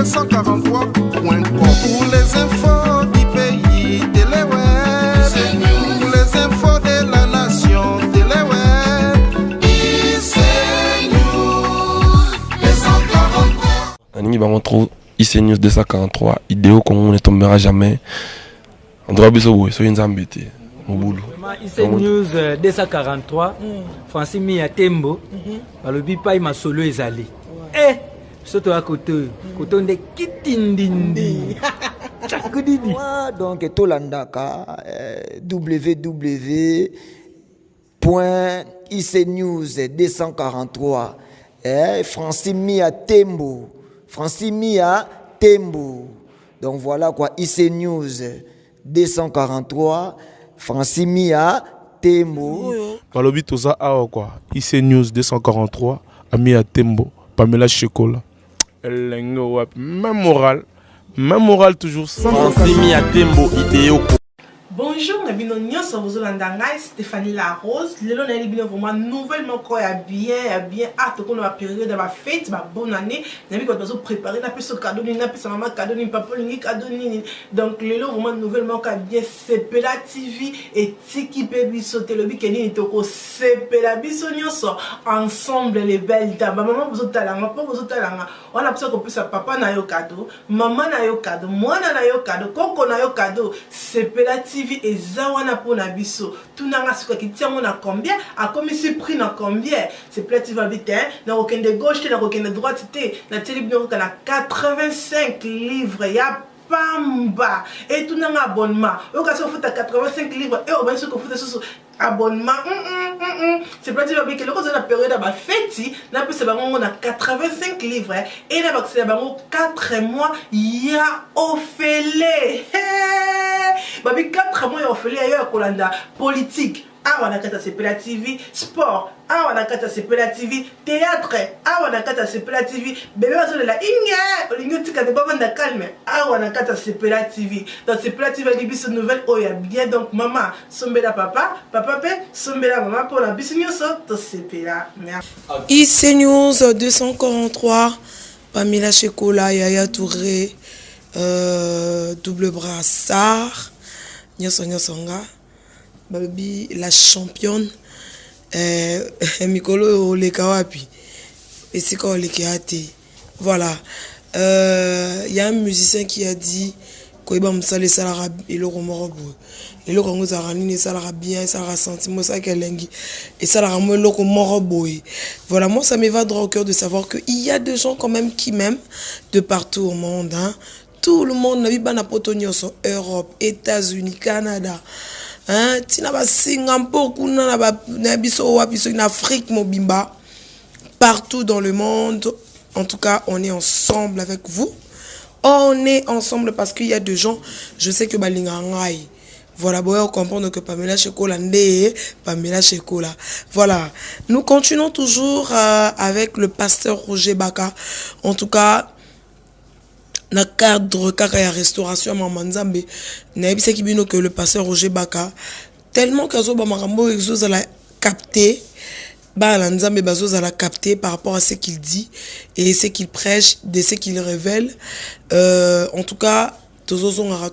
243.3 pour les infos du pays de l'Ouest, pour les infos de la nation de l'Ouest. Animi Bamantro, IC News 243, idéo qu'on ne tombera jamais. On doit bien se soyez embêtés. IC News 243, Francis Mia Tembo, le bipa il m'a solo ezali. Eh, surtout à côté, côté de Kitindindi. Donc Tolandaka, www.icnews243, Francis Mia Tembo. Francis Mia Tembo. Donc voilà quoi, IC News 243, Francis Mia Tembo. Balobi toza awa quoi, IC News 243, Mia Tembo, Pamela Chekola. Même moral toujours. Francis Mia Tembo, idéo. Bonjour, Nabino Nyonso, vous avez Stéphanie Larose. Lelo na libino vraiment nouvellement quoi bien hâte qu'on a période de ma fête, ma bonne année. Nabi quoi besoin préparer na peso cadeau ni na peso maman cadeau ni papa ni cadeau ni. Donc lelo vraiment nouvellement quoi bien Sepela TV et Tiki Baby sauter le bikini ni toko Sepela biso nyonso ensemble les belles dames. Maman besoin talanga, papa besoin talanga. On a besoin qu'on puisse papa na yo cadeau, maman na yo cadeau, moi na yo cadeau, koko na yo cadeau. Sepela TV et Zawana pour Nabiso. Tout n'a pas ce qui tient à combien, à combien c'est pris dans combien. C'est plat tu vas vite, n'a aucun de gauche, n'a aucun de droite, n'a télévision qu'on a 85 livres, y a Pamba. Et tout n'a un abonnement. Au cas où on fait 85 livres, et au moins ce qu'on fait sur abonnement. C'est pas dire que le la période à fête, n'a pas c'est on a 85 livres et n'a pas c'est 4 mois il y a Ophélie. Babi 4 mois il y a Ophélie ailleurs Kolanda politique. Ah, on a kata Sepela TV, sport. Ah, on a kata Sepela TV, théâtre. Ah, on a kata Sepela TV, bébé on de la inga, l'inga tika de baba na calme. Ah, on a kata Sepela TV. Dans Sepela TV il y a des nouvelles oh il y a bien donc maman, sombela papa, papa pe, sombela maman pour la bissigno so to Sepela. IC News 243, Pamela Chekola, Yaya Touré, double brassard, Nyasonga. Baby, la championne, Mikolo Lekawapi, et c'est quoi Lekeate. Voilà. Y a un musicien qui a dit qu'il va me saler salara et le romorobo. Et le Congo Zarani, salara bien, salara sentiment, ça qu'elle lengi. Et salara moi le romorobo. Voilà, moi ça me va droit au cœur de savoir qu'il y a des gens quand même qui m'aiment de partout au monde. Hein. Tout le monde n'a pas de sur Europe, États-Unis, Canada. Hein, tina ba Singapour kuna na biso wa biso en Afrique mobimba partout dans le monde. En tout cas, on est ensemble avec vous. On est ensemble parce qu'il y a des gens, je sais que balinga ngai. Voilà, bon, on comprend que Pamela Chekola ndé, Pamela Chekola. Voilà, nous continuons toujours avec le pasteur Roger Baka. En tout cas, na cadre kaka ya restauration Mama Nzambe na ebisa kibino que le pasteur Roger Baka tellement kazo ba marambo exos la capter ba la Nzambe bazo la capter par rapport à ce qu'il dit et ce qu'il prêche, de ce qu'il révèle. En tout cas tozozongara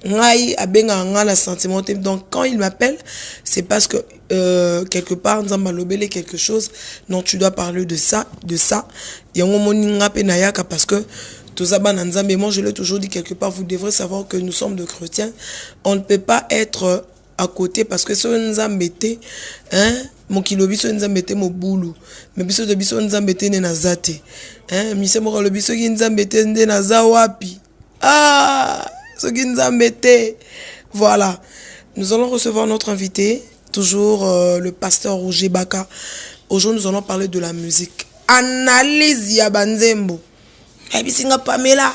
ngai abenga ngala sentiment. Donc quand il m'appelle, c'est parce que quelque part Nzamba lobele quelque chose dont tu dois parler de ça yango moninga pe nayaka parce que mais moi je l'ai toujours dit quelque part, vous devrez savoir que nous sommes de chrétiens. On ne peut pas être à côté parce que si on nous a mettez, hein, mon kilo biso nous a mettez mon boulot, mais biso de biso nous a mettez na zate, hein, mise mo le biso qui nous a mettez na zawapi, ah, ce qui nous a mettez, voilà. Nous allons recevoir notre invité, toujours le pasteur Roger Baka. Aujourd'hui nous allons parler de la musique. Analyse ya banzembo. Ebisinga Pamela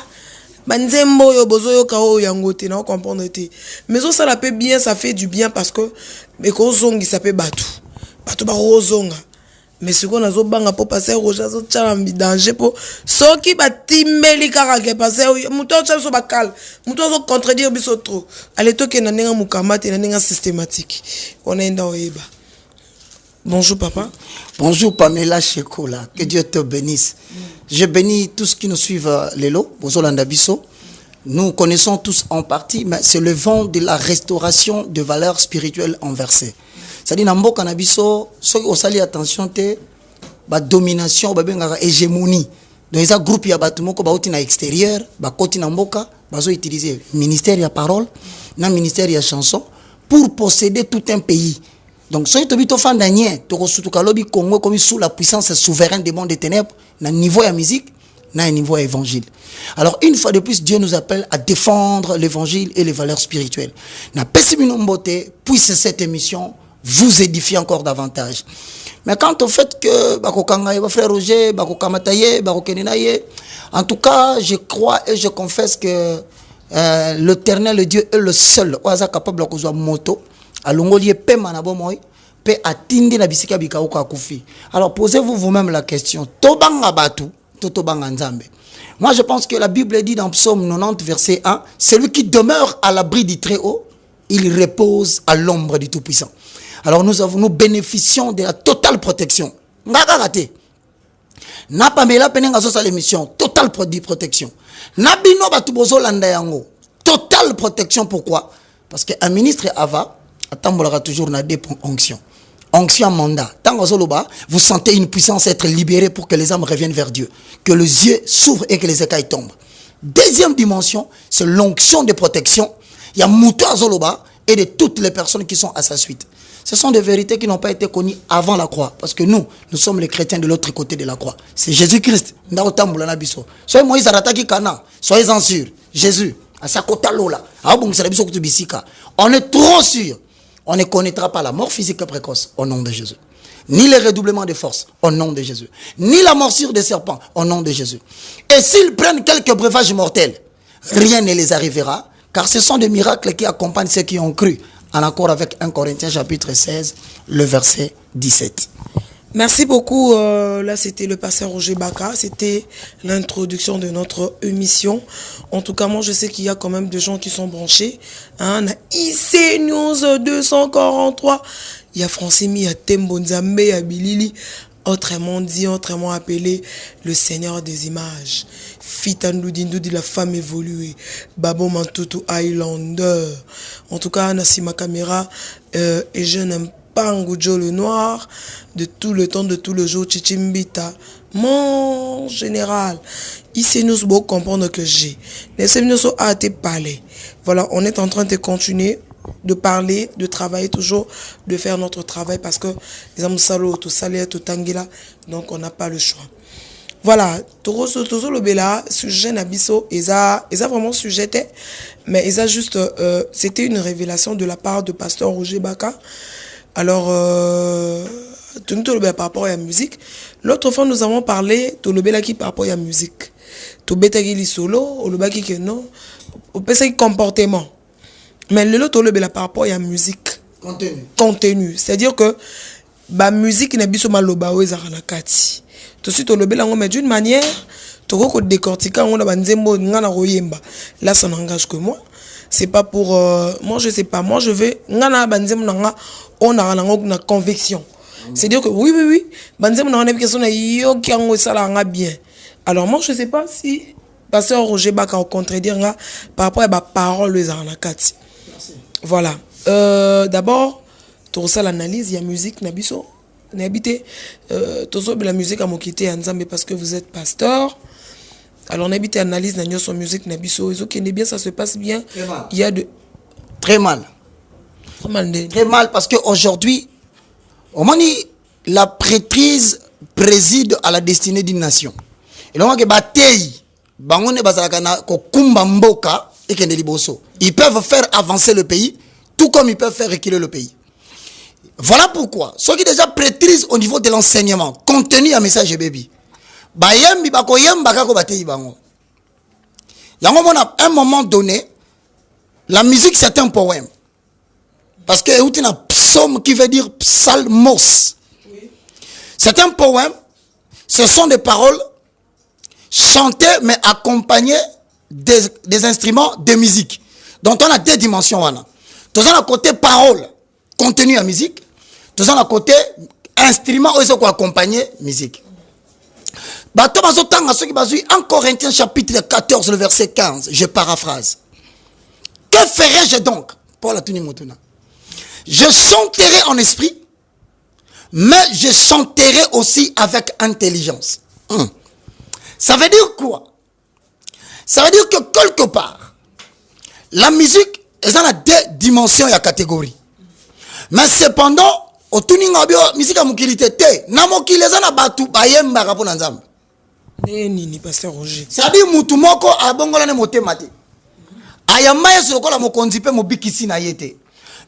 banzembo yo bozo yo kao yangote na comprendre te mais ça la peut bien, ça fait du bien parce que mais ko zongi ça peut batu ba rozonga mais ce qu'on a zo banga pour passer Roger zo tchala danger pour soki batimbeli kaka ke passer muto tchala so bakal muto zo contredire biso trop allez to ke na nenga mukama te na nenga systématique on enda oyeba Bonjour papa. Bonjour Pamela Chekola, que Dieu te bénisse. Je bénis tous qui nous suivent Lelo, Bozolanda Bisso. Nous connaissons tous en partie, mais c'est le vent de la restauration de valeurs spirituelles inversées. C'est-à-dire, dans le Canabiso, ceux qui ont sali attention, la domination, la hégémonie. Dans les groupes, il y a des gens qui sont à l'extérieur, qui sont utiliser le ministère de la parole, le ministère de la chanson, pour posséder tout un pays. Donc, si tu es fan d'Anien, tu es Congo comme sous la puissance souveraine des mondes des ténèbres, dans le niveau de la musique, dans le niveau de l'évangile. Alors, une fois de plus, Dieu nous appelle à défendre l'évangile et les valeurs spirituelles. Na Pessiminomote, puisse cette émission vous édifier encore davantage. Mais quant au fait que frère Roger, en tout cas, je crois et je confesse que l'Éternel, le Dieu, est le seul qui est capable de faire moto. Alors posez-vous vous-même la question. Moi je pense que la Bible dit dans Psaume 90 verset 1, celui qui demeure à l'abri du Très-Haut, il repose à l'ombre du Tout-Puissant. Alors nous bénéficions de la totale protection. Na Pamela penenga so l'émission totale protection. Na bino batu bozolanda yango totale protection. Pourquoi? Parce qu'un ministre Ava attendra toujours na des onction. Onction mandat. Tant vous sentez une puissance être libérée pour que les âmes reviennent vers Dieu, que les yeux s'ouvrent et que les écailles tombent. Deuxième dimension, c'est l'onction de protection. Il y a Mouto Azoloba et de toutes les personnes qui sont à sa suite. Ce sont des vérités qui n'ont pas été connues avant la croix. Parce que nous sommes les chrétiens de l'autre côté de la croix. C'est Jésus-Christ. Soyez Moïse Arataki Kana. Soyez-en sûrs. Jésus. On est trop sûr. On ne connaîtra pas la mort physique précoce au nom de Jésus. Ni le redoublement de force au nom de Jésus. Ni la morsure des serpents au nom de Jésus. Et s'ils prennent quelques breuvages mortels, rien ne les arrivera. Car ce sont des miracles qui accompagnent ceux qui ont cru. En accord avec 1 Corinthiens chapitre 16, le verset 17. Merci beaucoup. Là, c'était le pasteur Roger Baka. C'était l'introduction de notre émission. En tout cas, moi, je sais qu'il y a quand même des gens qui sont branchés. Hein, on a IC News 243. Il y a Francimi, il y a Tembo Nzambe, il y a Bilili. Autrement dit, autrement appelé le Seigneur des images. Fitandou Dindoudi, la femme évoluée. Babo Mantutu Highlander. En tout cas, Nassima Caméra. Et je n'aime pas Ngoujo le noir. De tout le temps, de tout le jour. Chichimbita. Mon général. Ici, nous devons comprendre que j'ai. Les séminaires a été parlé. Voilà, on est en train de continuer de parler, de travailler toujours, de faire notre travail parce que les hommes salauds, tout salé, tout tangila, donc on n'a pas le choix. Voilà, tout le bela, sujet Nabiso, ils a vraiment sujeté, mais ils a juste, c'était une révélation de la part de pasteur Roger Baka. Alors, tout le bela par rapport à la musique. L'autre fois, nous avons parlé de le bela qui par rapport à la musique. Tout beta qui solo, ou le baki qui non, au PC comportement. Mais le lot par rapport à la musique contenu, c'est-à-dire que la musique n'est pas seulement le kati. Tout de suite mais d'une manière to décortiquer on a nzembo ngana royemba. Là ça n'engage que moi. C'est pas pour moi je sais pas, moi je veux ngana banzembo nanga on a na conviction. C'est-à-dire que oui banzembo na question na yo ki ngo sala nga bien. Alors moi je sais pas si pasteur Roger Baka au contredire par rapport à la parole les kati. Voilà. D'abord, tout ça l'analyse, il y a musique, Nabiso. N'habitez tout ça la musique à m'occuper ensemble parce que vous êtes pasteur. Alors n'habitez analyse n'a son musique Nabiso. Ils ont bien, ça se passe bien. Il y a de très mal. Très mal parce qu'aujourd'hui, la prêtrise préside à la destinée d'une nation. Et donc, ils peuvent faire avancer le pays, tout comme ils peuvent faire reculer le pays. Voilà pourquoi, ceux qui déjà prêtrisent au niveau de l'enseignement, contenu à message baby, à un moment donné, la musique c'est un poème. Parce que il y a un psaume qui veut dire psalmos. C'est un poème, ce sont des paroles chantées mais accompagnées des instruments de musique. Donc on a deux dimensions. Tout ça, le côté parole, contenu à musique. Tout ça, le côté instrument où ils ont accompagné musique. Bato bazotanga ceux qui bazui en Corinthiens chapitre 14 le verset 15, je paraphrase. Que ferai-je donc pour la tuni motuna? Je chanterai en esprit, mais je chanterai aussi avec intelligence. Ça veut dire quoi? Ça veut dire que quelque part, la musique est dans la deux dimensions et la catégorie. Mais cependant, au tuninga bio musique amukilité te, na mokile zana batu bayemba rapona nzambe. Nini pasteur Roger. C'est-à-dire mutu moko abongola ne motema te. Ayamba yesu lokola mokonzi pe mobikisi na yete.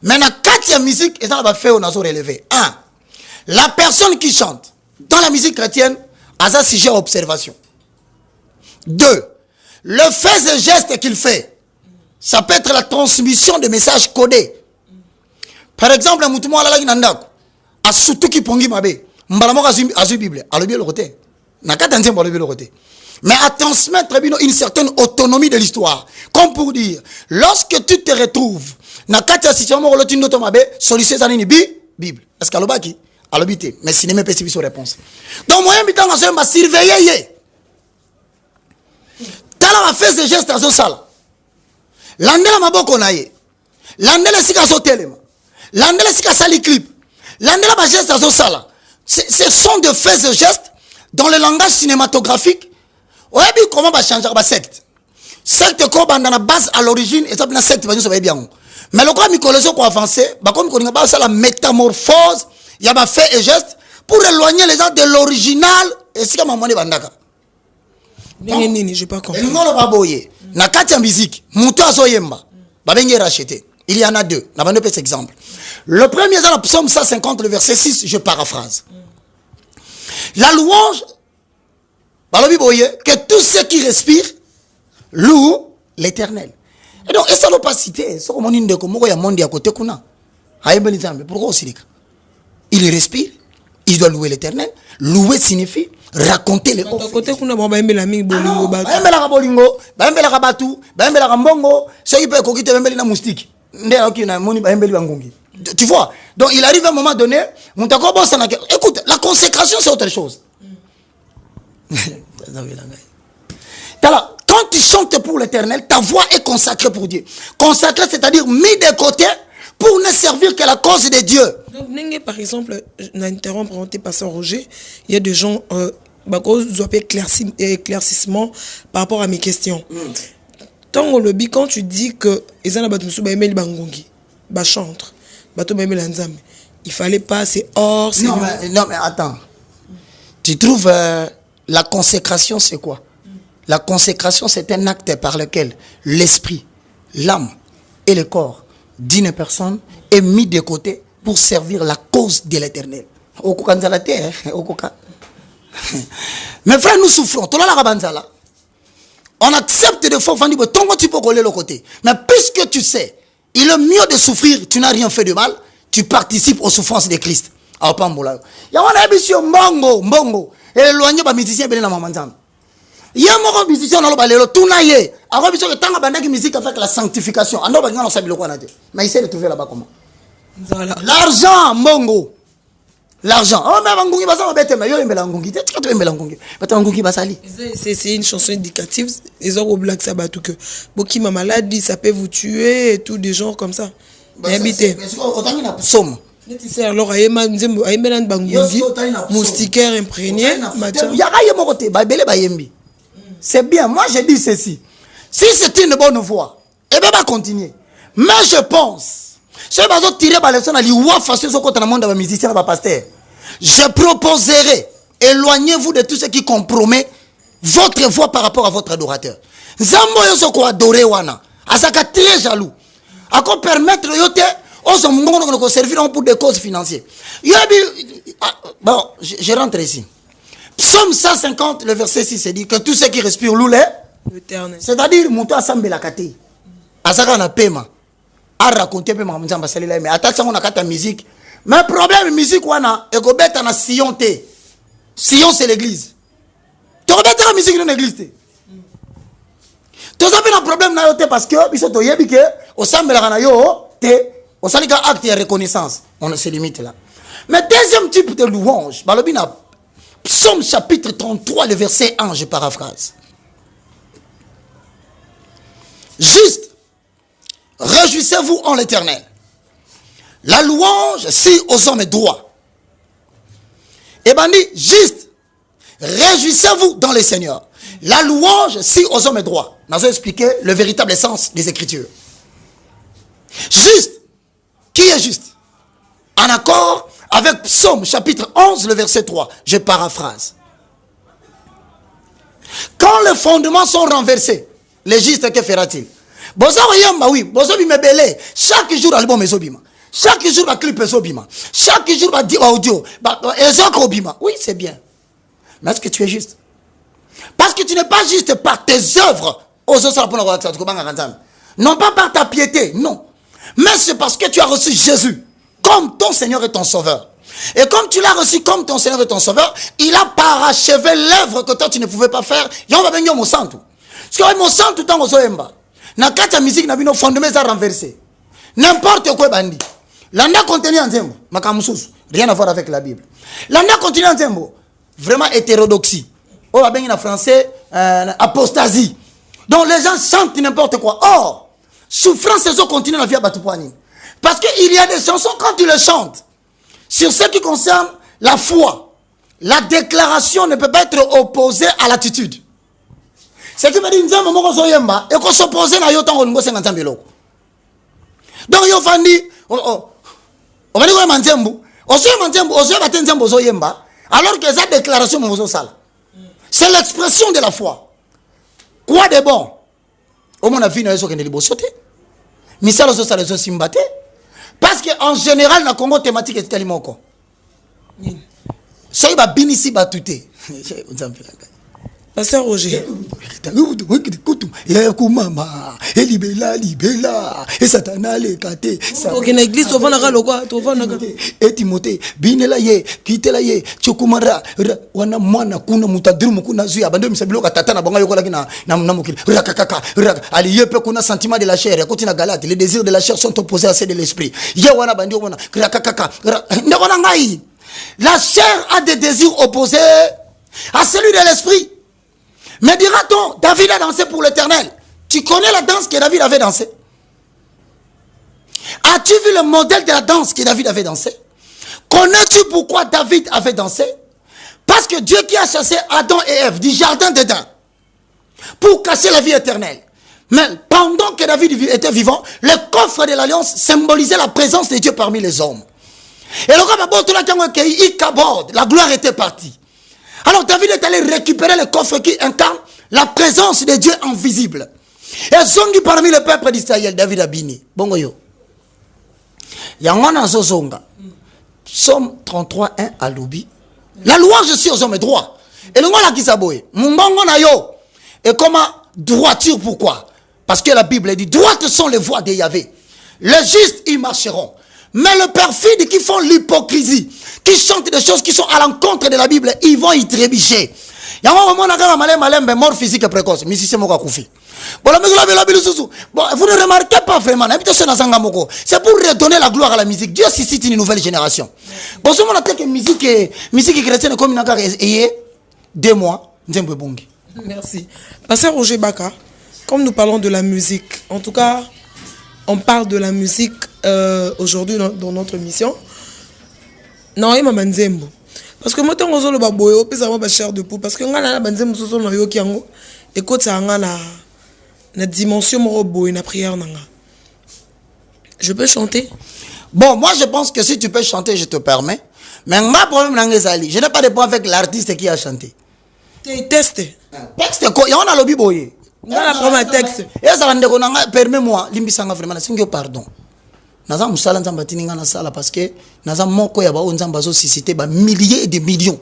Mais na kati ya musique ezana ba feo na so relever. 1. La personne qui chante dans la musique chrétienne a ça sujet à observation. 2. Le fait et geste qu'il fait, ça peut être la transmission de messages codés. Par exemple, mutu mo ala la ndako asutu ki pongi mabe. Mbala moko azu Bible, alobi le côté. Mais à transmettre une certaine autonomie de l'histoire. Comme pour dire, lorsque tu te retrouves dans la situation où tu ne t'as pas solution Bible. Est-ce qu'elle a qui? Elle a habité. Mais si n'est pas possible sur réponse. Donc, moi, je vais surveiller. Tala ma fait ce geste à ce sala. L'andela ma boko naye. L'andela sika so telema. L'andela sika sali clip. L'andela ma geste à ce sala. Ce sont de faits et gestes dans le langage cinématographique. Ouais, comment va changer la secte? Secte qu'on a dans la base à l'origine, et ça bien secte, ça va bien. Mais le quoi mycologie pour avancer, comme on a pas la métamorphose, il y a fait et geste pour éloigner les gens de l'original. Et c'est comme un moment bandaka. Nini, je pas compris. Et nous on va boyer. Na katia musique, muto azoyemba, babengi racheté. Il y en a deux. On va donner cet exemple. Le premier est dans le psaume 150, le verset 6, je paraphrase. La louange, que tous ceux qui respirent louent l'Éternel. Et donc, est-ce que pas cité? Pourquoi aussi? Il respire, il doit louer l'Éternel. Louer signifie raconter les hauts. Tu vois, donc il arrive à un moment donné, écoute, la consécration c'est autre chose. Quand tu chantes pour l'Éternel, ta voix est consacrée pour Dieu. Consacrée, c'est-à-dire mis de côté pour ne servir que la cause de Dieu. Donc, par exemple, n'interrompre pasteur Roger, il y a des gens éclaircissement par rapport à mes questions. Tant au lobby, quand tu dis que chante, il fallait pas, c'est hors. Non, mais attends. Tu trouves la consécration, c'est quoi? La consécration, c'est un acte par lequel l'esprit, l'âme et le corps d'une personne est mis de côté pour servir la cause de l'Éternel. Mes frères, nous souffrons. On accepte de fois, tu peux coller le côté. Mais puisque tu sais, il est mieux de souffrir, tu n'as rien fait de mal, tu participes aux souffrances de Christ. Il y a un émission mbongo. Et éloigné par musicien, il y a un musicien dans le tout naïe. Alors, il y a une musique avec la sanctification. Mais il sait le trouver là-bas comment? L'argent, mbongo. L'argent. Oh, c'est une chanson éducative. Ils ont oublié que ça va tout que. Bokima maladie, ça peut vous tuer et tout, des gens comme ça. Habitez. Alors, moustiquaire imprégné. C'est bien. Moi, je dis ceci. Si c'est une bonne voie, eh bien, va continuer. Mais je pense. Je proposerai, éloignez-vous de tout ce qui compromet votre voix par rapport à votre adorateur. Zambo yosoko adoré wana, asaka très jaloux. Ako permettre yote, oso mungono ko servir pour des causes financières. Bon, je rentre ici. Psaume 150, le verset 6, c'est dit que tous ceux qui respirent louent l'Éternel. C'est-à-dire, mouto asambe la kate. Asaka na pema. A raconter pe mamzamba salila mais attaque on a kata musique. Mais problème musique wana e ko beta na Sion te. Sion c'est l'église. Tu rebeta la musique dans l'église te. Tu as un problème na yote parce que biso to yebi ke o sambela na yo te o salika acte de reconnaissance. On se limite là. Mais deuxième type de louange, balobina, Psaume chapitre 33, le verset 1, je paraphrase. Juste, réjouissez-vous en l'Éternel. La louange, si aux hommes est droit. Et ben dit, juste, réjouissez-vous dans les Seigneurs. La louange, si aux hommes est droit. Nous allons expliquer le véritable sens des Écritures. Juste, qui est juste? En accord avec Psaume chapitre 11, le verset 3. Je paraphrase. Quand les fondements sont renversés, le juste, que fera-t-il? Bozo yamba, oui, bozo bime belé. Chaque jour, album est obima. Chaque jour, la clip est obima. Chaque jour, la audio. Obima. Oui, c'est bien. Mais est-ce que tu es juste? Parce que tu n'es pas juste par tes œuvres. Non pas par ta piété, non. Mais c'est parce que tu as reçu Jésus comme ton Seigneur et ton Sauveur. Et comme tu l'as reçu comme ton Seigneur et ton Sauveur, il a parachevé l'œuvre que toi tu ne pouvais pas faire. Yon va venir mon sang tout. Parce que mon sang tout le temps aux oemba. Na kata musique na bino fondement ça renversé. N'importe quoi bandi. L'anda contenu en zembo, makamususu, rien à voir avec la Bible. L'anda contenu en zembo, vraiment hétérodoxie. Oh, va bien en français, apostasie. Donc les gens chantent n'importe quoi. Or, souffrance et eaux continuent la vie à Batoupoani. Parce qu'il y a des chansons, quand tu les chantes, sur ce qui concerne la foi, la déclaration ne peut pas être opposée à l'attitude. Ce qui veut dire que et qu'on s'oppose à yotan au niveau 50 ans. Donc, il faut dire, on va dire que alors que cette déclaration, c'est l'expression de la foi. Quoi de bon? Au moins, on a vu que les beaux sauter. Mais ça, les autres simbaté. Parce qu'en général, la Congo thématique est tellement con. Ça, il va binisi batouté. Pasteur Roger. Et Satana les kate. Ok, na église, tu vas le quoi? Tu vas et Timothée, binela ye, kitela ye, chokumara, wana mwana kuna mutadrumu kuna zuya, bando misabilo katata na banga yokola kina na mukili. Rakakaka, ali yepe kuna sentiment de la chair, côté na Galate, les désirs de la chair sont opposés à ceux de l'esprit. Ye wana bandi wana, rakakaka, ndakona ngai. La chair a des désirs opposés à celui de l'esprit. Mais dira-t-on, David a dansé pour l'Éternel. Tu connais la danse que David avait dansé? As-tu vu le modèle de la danse que David avait dansé? Connais-tu pourquoi David avait dansé? Parce que Dieu qui a chassé Adam et Ève du jardin d'Éden pour cacher la vie éternelle. Mais pendant que David était vivant, le coffre de l'alliance symbolisait la présence de Dieu parmi les hommes. Et la gloire était partie. Alors David est allé récupérer le coffre qui incarne la présence de Dieu invisible. Et zongi parmi le peuple d'Israël, David a bini. Bongo yo. Yangwana zozonga. Psaume 33, 1 à l'oubi. La louange aussi aux hommes est droit. Et le ngwana kisaboye. Mungongo na yo. Et comment droiture, pourquoi? Parce que la Bible dit, droites sont les voies de Yahvé. Les justes y marcheront. Mais le perfide qui font l'hypocrisie, qui chantent des choses qui sont à l'encontre de la Bible, ils vont y trébucher. Il y a un moment où on a mort physique précoce. Mais si c'est moi qui bon, vous ne remarquez pas vraiment. C'est pour redonner la gloire à la musique. Dieu suscite une nouvelle génération. Bon, ce moment que musique chrétienne comme une et 2 mois. Merci. Pasteur Roger Baka, comme nous parlons de la musique, en tout cas, on parle de la musique aujourd'hui dans notre mission. Non, il m'a manzembo. Parce que moi, je suis un peu de chair de poule. Parce que je écoute ça na dimension na prière. Je peux chanter? Bon, moi je pense que si tu peux chanter, je te permets. Mais ma problème, je n'ai pas de point avec l'artiste qui a chanté. Texte. Texte, il y a un lobby boy. Texte. Permets-moi, limbisanga vraiment, pardon. Naza musala nzamba tininga na sala parce que naza moko ya ba nzamba zo susciter ba milliers et des millions.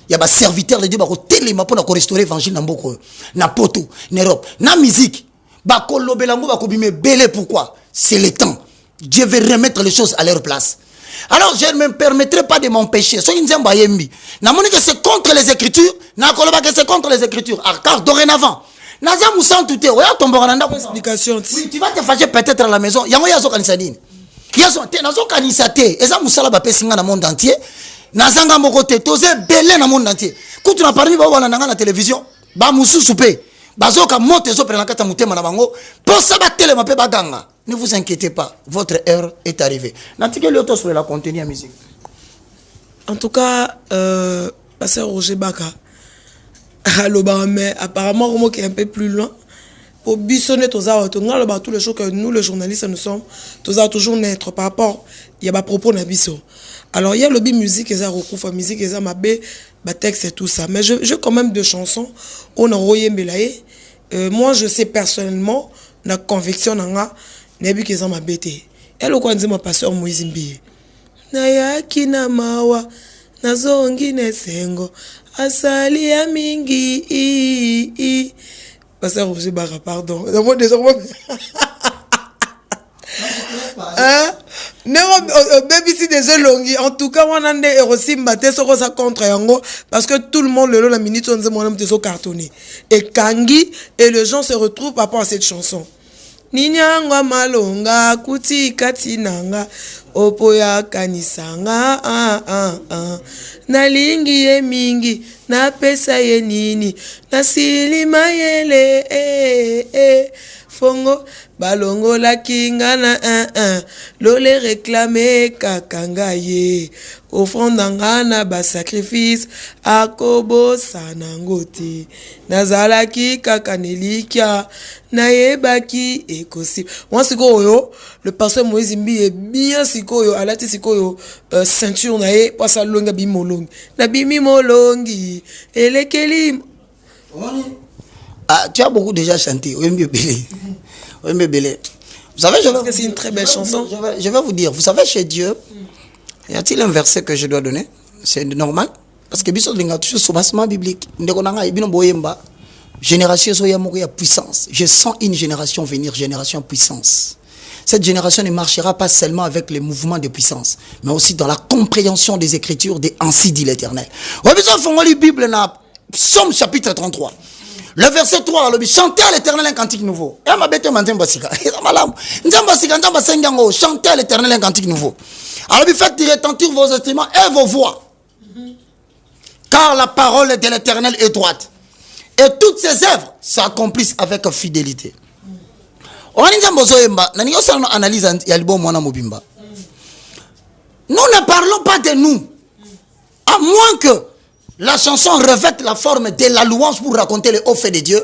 Ya ba serviteurs de Dieu ba ko telema pona ko restaurer évangile na mboko na poto na Europe na musique ba ko lobelango ba ko bime belé. Pourquoi? C'est le temps. Dieu veut remettre les choses à leur place. Alors je ne me permettrai pas de m'empêcher. So nzamba yembi. Na moni que c'est contre les écritures, na koloba que c'est contre les écritures. Car dorénavant naza musantu te oya tombora nda explication. Oui, tu vas te fâcher peut-être à la maison. Yango yazo kanisa nini? Yazo te nazo kanisa te. Eza musala ba pesinga na monde entier. Nazanga moko te toze belé na monde entier. Kutu na parmi ba wana na télévision. Ba mususu pe. Bazoka mote zo prena kata mutema na bango. Po saba tele mape baganga. Ne vous inquiétez pas, votre heure est arrivée. Natike le auto sur la contenir musique. En tout cas, pasteur Roger Baka, mais apparemment, Romo qui est un peu plus loin. Pour bissonner tous les choses que nous, les journalistes, nous sommes, tous toujours naître par rapport, il y a des propos dans bisso. Alors, il y a le musique, il y a le musique, il y a ma texte et tout ça. Mais j'ai quand même deux chansons. On a Royer Mbelaye. Moi, je sais personnellement, la conviction, Nebi keza mabete. Elo kwa nzima pasteur Moïse Mbiye. Nayaki na mawa nazongi nesengo asali ya mingi pasteur Roger Baka pardon. Moi déjà hein? Baby si déjà longi. En tout cas, on a des Erosimba te soko sa contre yango parce que tout le monde le la minute on dit mon homme te so cartonné. Et Kangi et les gens se retrouvent par rapport à cette chanson. Ninyangwa malonga kuti katinanga opoya kanisanga nalingi ye mingi na pesa ye nini na silima yele fongo balongo la kinga na lole réclamer kakanga ye offrandanga na ba sacrifice akobo sanangote nazalaki kakanelikia na yebaki ekosi moi sikoyo le pasteur Moïse Mbiye bien sikoyo alati sikoyo ceinture na ye pasa longa bimolongi na bimimolongi elekeli. Ah, tu as beaucoup déjà chanté. Vous savez, c'est une très belle chanson. Je vais vous dire, vous savez, chez Dieu, y a-t-il un verset que je dois donner? C'est normal. Parce que Bissot Linga toujours soubassement biblique. Génération Soyamoria puissance. Je sens une génération venir, génération puissance. Cette génération ne marchera pas seulement avec les mouvements de puissance, mais aussi dans la compréhension des Écritures, des ainsi dit l'Éternel. Bible Psaume chapitre 33. Le verset 3, chantez à l'Éternel un cantique nouveau. Chantez à l'Éternel un cantique nouveau. Alors, faites retentir vos instruments et vos voix. Car la parole de l'Éternel est droite. Et toutes ses œuvres s'accomplissent avec fidélité. Nous ne parlons pas de nous. À moins que la chanson revête la forme de la louange pour raconter les hauts faits de Dieu.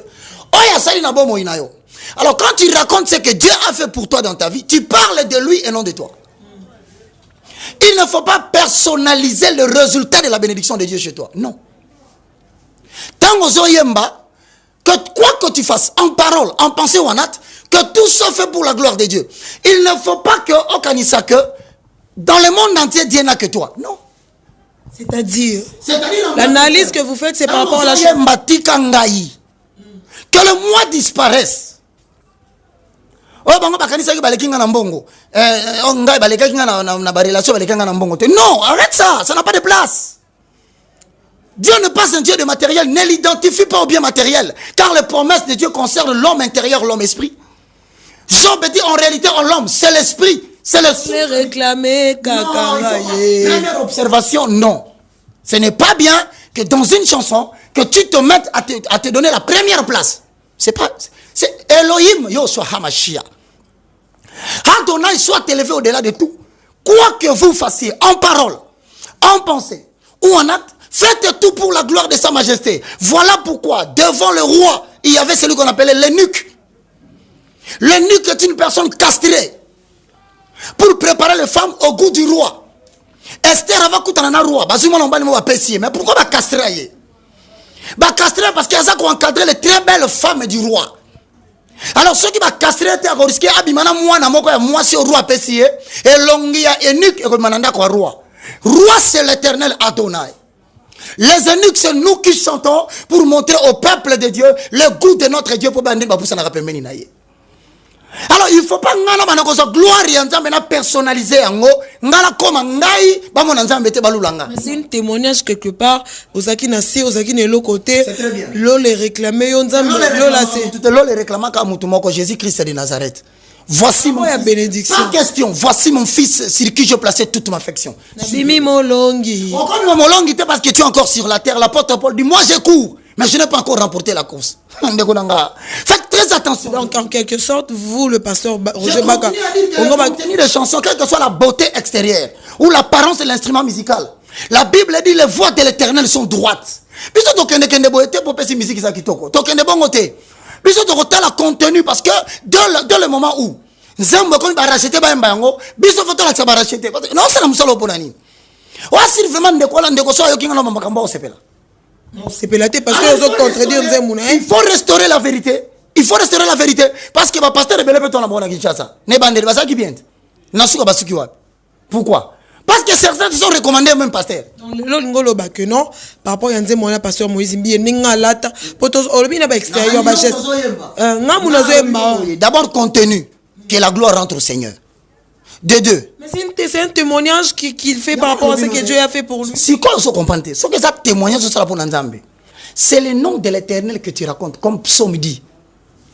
Alors quand tu racontes ce que Dieu a fait pour toi dans ta vie, tu parles de lui et non de toi. Il ne faut pas personnaliser le résultat de la bénédiction de Dieu chez toi. Non. Tant que quoi que tu fasses, en parole, en pensée ou en acte, que tout soit fait pour la gloire de Dieu. Il ne faut pas que dans le monde entier, Dieu n'a que toi. Non. C'est-à-dire l'analyse que vous faites, c'est par rapport à la chose. Que le moi disparaisse. Non, arrête ça, ça n'a pas de place. Dieu n'est pas un Dieu de matériel, ne l'identifie pas au bien matériel, car les promesses de Dieu concernent l'homme intérieur, l'homme esprit. Job dit en réalité en l'homme, c'est l'esprit. C'est le réclamer première observation, non. Ce n'est pas bien que dans une chanson, que tu te mettes à te donner la première place. C'est pas... C'est Elohim, yo soit Hamashia. Adonai soit élevé au-delà de tout. Quoi que vous fassiez, en parole, en pensée ou en acte, faites tout pour la gloire de sa majesté. Voilà pourquoi, devant le roi, il y avait celui qu'on appelait l'eunuque. L'eunuque est une personne castrée pour préparer les femmes au goût du roi. Esther avait coûté un roi. Mais pourquoi va castrer? Castrer parce qu'il y a ça qui encadrer les très belles femmes du roi. Alors ceux qui va castrer étaient risqués. Moi si au roi Pessier et longia eunuque et mananda quoi roi. Roi c'est l'Éternel Adonai. Les eunuques c'est nous qui chantons pour montrer au peuple de Dieu le goût de notre Dieu pour bandir baboussa na rappeler menaye. Alors il ne faut pas gloire personnaliser c'est un témoignage quelque part aux akina si aux akina l'autre côté l'eau les réclamer les réclamer comme Jésus Christ de Nazareth Voici mon fils. Bénédiction. Pas question. Voici mon fils sur qui je plaçais toute ma affection. Bimi Molongi. Encore Molongi, parce que tu es encore sur la terre. L'apôtre Paul dit, moi je cours, mais je n'ai pas encore remporté la course. Faites très attention. Donc en quelque sorte, vous, le pasteur Roger Je Baka, continue à dire que le contenu des chansons, quelle que soit la beauté extérieure ou l'apparence de l'instrument musical, la Bible dit les voies de l'éternel sont droites. Biso tokende kende boete pour pesi musique ça kitoko. Tokende bongote. Biso tokota la contenu parce que dans le moment où Nzambo kon ba racheter ba mbango, biso foto la ba racheter. Non, ça na musalo ponani. Oasi vraiment ndeko la ndeko so yokinga no makambo osepela. Non, c'est pélaté parce que les autres contredisent Nzambo. Il faut restaurer la vérité. Il faut restaurer la vérité parce que ma pasteur rebelle peut on la Kinshasa. Ne bande ba ça qui vient. Nasuka basuki wa. Pourquoi? Parce que certains sont recommandés même pasteur. L'autre ngolo ba que non par rapport à Nzambo na pasteur Moïse Mbi ninga lata potos olobi na ba extérieur ba geste. Ngamu nazoyemba. D'abord contenu que la gloire rentre au Seigneur. De deux. Mais c'est un témoignage qu'il fait par rapport à ce que Dieu a fait pour lui. Si quoi vous comprenez, ce que ça témoignage sera pour Nzambe. C'est le nom de l'Éternel que tu racontes, comme Psaume dit.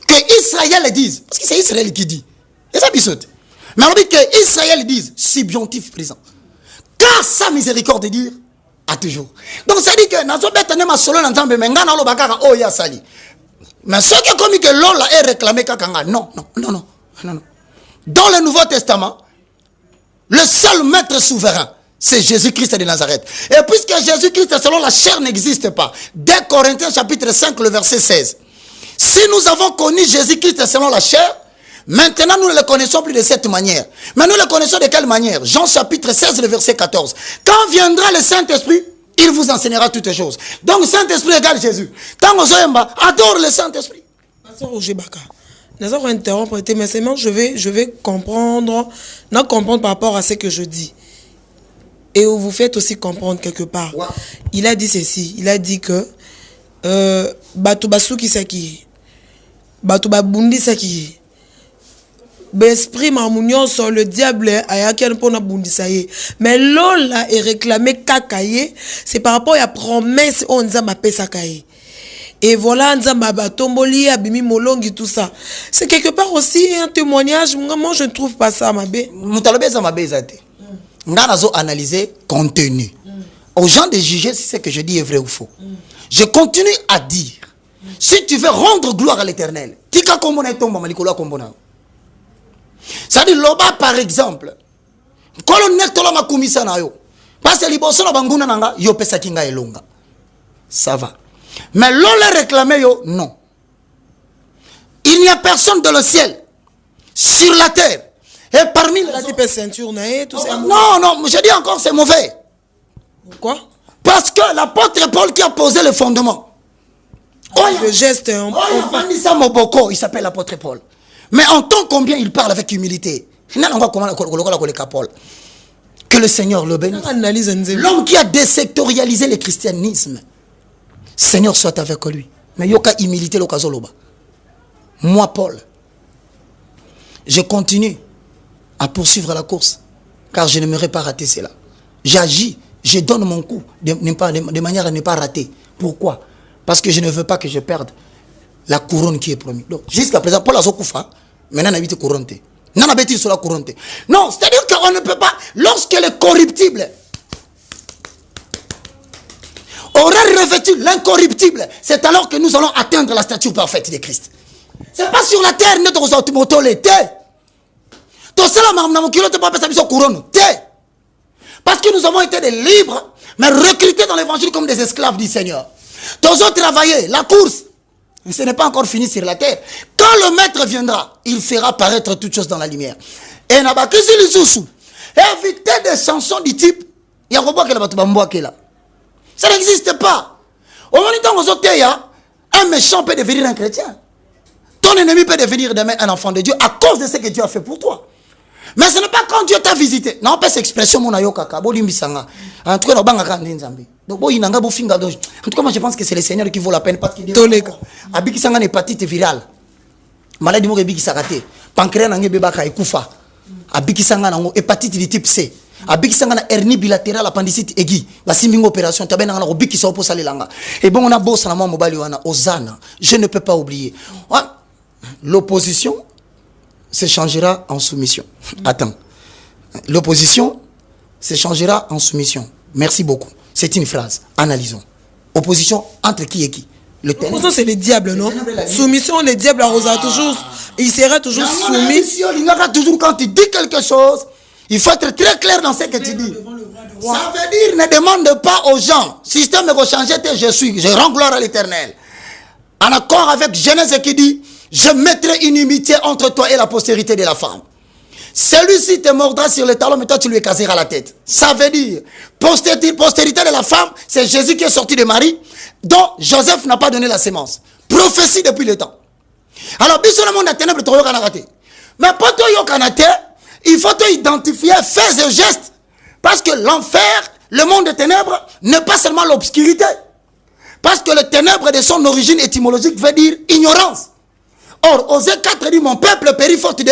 Que Israël dise, parce que c'est Israël qui dit. Et ça bisote. Mais on dit que Israël dise, subjonctif présent. Car sa miséricorde dire à toujours. Donc ça dit que nazo betane ma solo Nzambe menga na lo bakaka oh ya sali. Mais ce qui est comme que l'on est réclamé kakanga. Non. Dans le Nouveau Testament, le seul maître souverain, c'est Jésus-Christ de Nazareth. Et puisque Jésus-Christ selon la chair n'existe pas, dès Corinthiens chapitre 5, le verset 16, si nous avons connu Jésus-Christ selon la chair, maintenant nous ne le connaissons plus de cette manière. Mais nous le connaissons de quelle manière? Jean chapitre 16, le verset 14. Quand viendra le Saint-Esprit, il vous enseignera toutes choses. Donc Saint-Esprit égale Jésus. Tant que Zoyemba adore le Saint-Esprit. Pasteur Roger Baka. Nous allons interrompre, mais seulement je vais comprendre, non comprendre par rapport à ce que je dis. Et vous faites aussi comprendre quelque part. Ouais. Il a dit ceci, il a dit que Batoubassou qui saki, Batoubabundi saki, Besprit Mamounion sur le diable a yakian pona bundi saye. Mais l'ola est réclamé kakaye, c'est par rapport à la promesse on zama pesakaye. Et voilà, Nzamba Tomboli, Abimi Molongi, tout ça. C'est quelque part aussi un témoignage. Moi, je ne trouve pas ça, ma bé. Nous avons analysé contenu. Aux gens de juger si ce que je dis est vrai ou faux. Je continue à dire, si tu veux rendre gloire à l'Éternel, tika kombona tomba malikola kombona. Ça dit loba par exemple. Colonel tolama kumisa na yo. Parce que liboso na banguna nanga yo pesa kinga elonga. Ça va. Mais l'on les réclamé, non. Il n'y a personne dans le ciel, sur la terre, et parmi les ceinture, non, je dis encore c'est mauvais. Pourquoi? Parce que l'apôtre Paul qui a posé le fondement. Le geste, il s'appelle l'apôtre Paul. Mais en tant combien il parle avec humilité. Que le Seigneur le bénisse. L'homme qui a désectorialisé le christianisme. Seigneur soit avec lui. Mais yoka humilité l'okazoloba. Moi Paul, je continue à poursuivre la course car je n'aimerais pas rater cela. J'agis, je donne mon coup de manière à ne pas rater. Pourquoi? Parce que je ne veux pas que je perde la couronne qui est promise. Donc jusqu'à présent Paul a Zokoufa, maintenant il a couronne. Non, c'est-à-dire qu'on ne peut pas, lorsque le corruptible aura revêtu l'incorruptible, c'est alors que nous allons atteindre la stature parfaite de Christ. C'est pas sur la terre, parce que nous avons été des libres, mais recrutés dans l'évangile comme des esclaves du Seigneur. Tous ont travaillé, la course, ce n'est pas encore fini sur la terre. Quand le maître viendra, il fera paraître toutes choses dans la lumière. Et évitez des chansons du type ça n'existe pas. Au moment où un méchant peut devenir un chrétien. Ton ennemi peut devenir demain un enfant de Dieu à cause de ce que Dieu a fait pour toi. Mais ce n'est pas quand Dieu t'a visité. Non, pas cette expression mon ayo kaka, bolimbisanga. En tout cas, no banga kan nzambe. Donc boy nanga bo finga donc. En tout cas, moi je pense que c'est le Seigneur qui vaut la peine parce qu'il dit abiki sanga hépatite virale. Maladie mo biki sakate. Pancréas nangé bebaka ekufa. Abiki sanga nango hépatite de type C. Abiki sanga na hernie bilatérale appendicite aiguë. La simbingo opération tabena na obiki so po salelanga. Et bon on a bossa na mo mobali wana Ozana. Je ne peux pas oublier. L'opposition se changera en soumission. Attends. L'opposition se changera en soumission. Merci beaucoup. C'est une phrase. Analysons. Opposition entre qui et qui? L'opposition, c'est le diable, non? Soumission, le diable arrosera toujours. Il sera toujours soumis. Il y aura toujours, quand tu dis quelque chose, il faut être très clair dans ce que tu dis. Ça veut dire, ne demande pas aux gens. Système va changer, je rends gloire à l'Éternel. En accord avec Genèse qui dit, je mettrai une inimitié entre toi et la postérité de la femme. Celui-ci te mordra sur le talon, mais toi tu lui écraseras la tête. Ça veut dire, postérité de la femme, c'est Jésus qui est sorti de Marie, dont Joseph n'a pas donné la sémence. Prophétie depuis le temps. Alors, bis le monde a ténèbres, tu as raté. Mais pour toi, il faut identifier faits et gestes. Parce que l'enfer, le monde des ténèbres, n'est pas seulement l'obscurité. Parce que le ténèbre de son origine étymologique veut dire ignorance. Or, Osée 4 dit, mon peuple périt faute de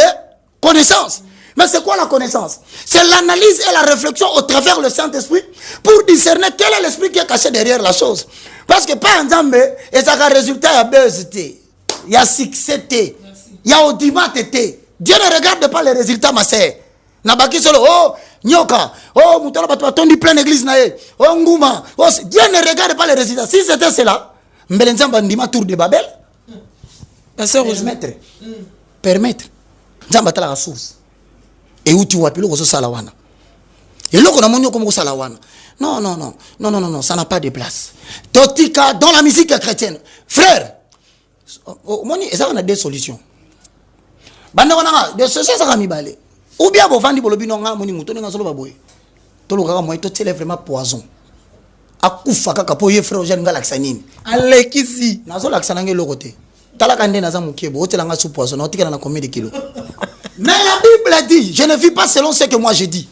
connaissance. Mais c'est quoi la connaissance? C'est l'analyse et la réflexion au travers le Saint-Esprit pour discerner quel est l'esprit qui est caché derrière la chose. Parce que par exemple, et ça a résultat, il y a buzz, il y a succès, il y a audimat. Dieu ne regarde pas les résultats, ma sœur. Nabaki solo, oh, nyoka, oh, moutala batondi plein église nae, oh, ngouma, oh, Dieu ne regarde pas les résultats. Si c'était cela, Mbelenzamba ndima tour de Babel, permettre. Nzamba tala la source. Et où tu vois, puis le salawana. Et là, on a mon comme salawana. Non, ça n'a pas de place. Totika, dans la musique chrétienne. Frère, ça on a des solutions. Des solutions, ça va m'y baler. Ou bien, vous vendez pour le binon, moni mouton, n'a solo baboy. Tout le gars, moi, tout est vraiment poison. Akoufa, kakapoye, frère, j'ai une galaxanine. Allez, qui n'a solo l'axanangue le côté. Talakande n'a pas mouké, vous êtes là, sous poison, on a combien de kilos. Mais la Bible dit, je ne vis pas selon ce que moi j'ai dit.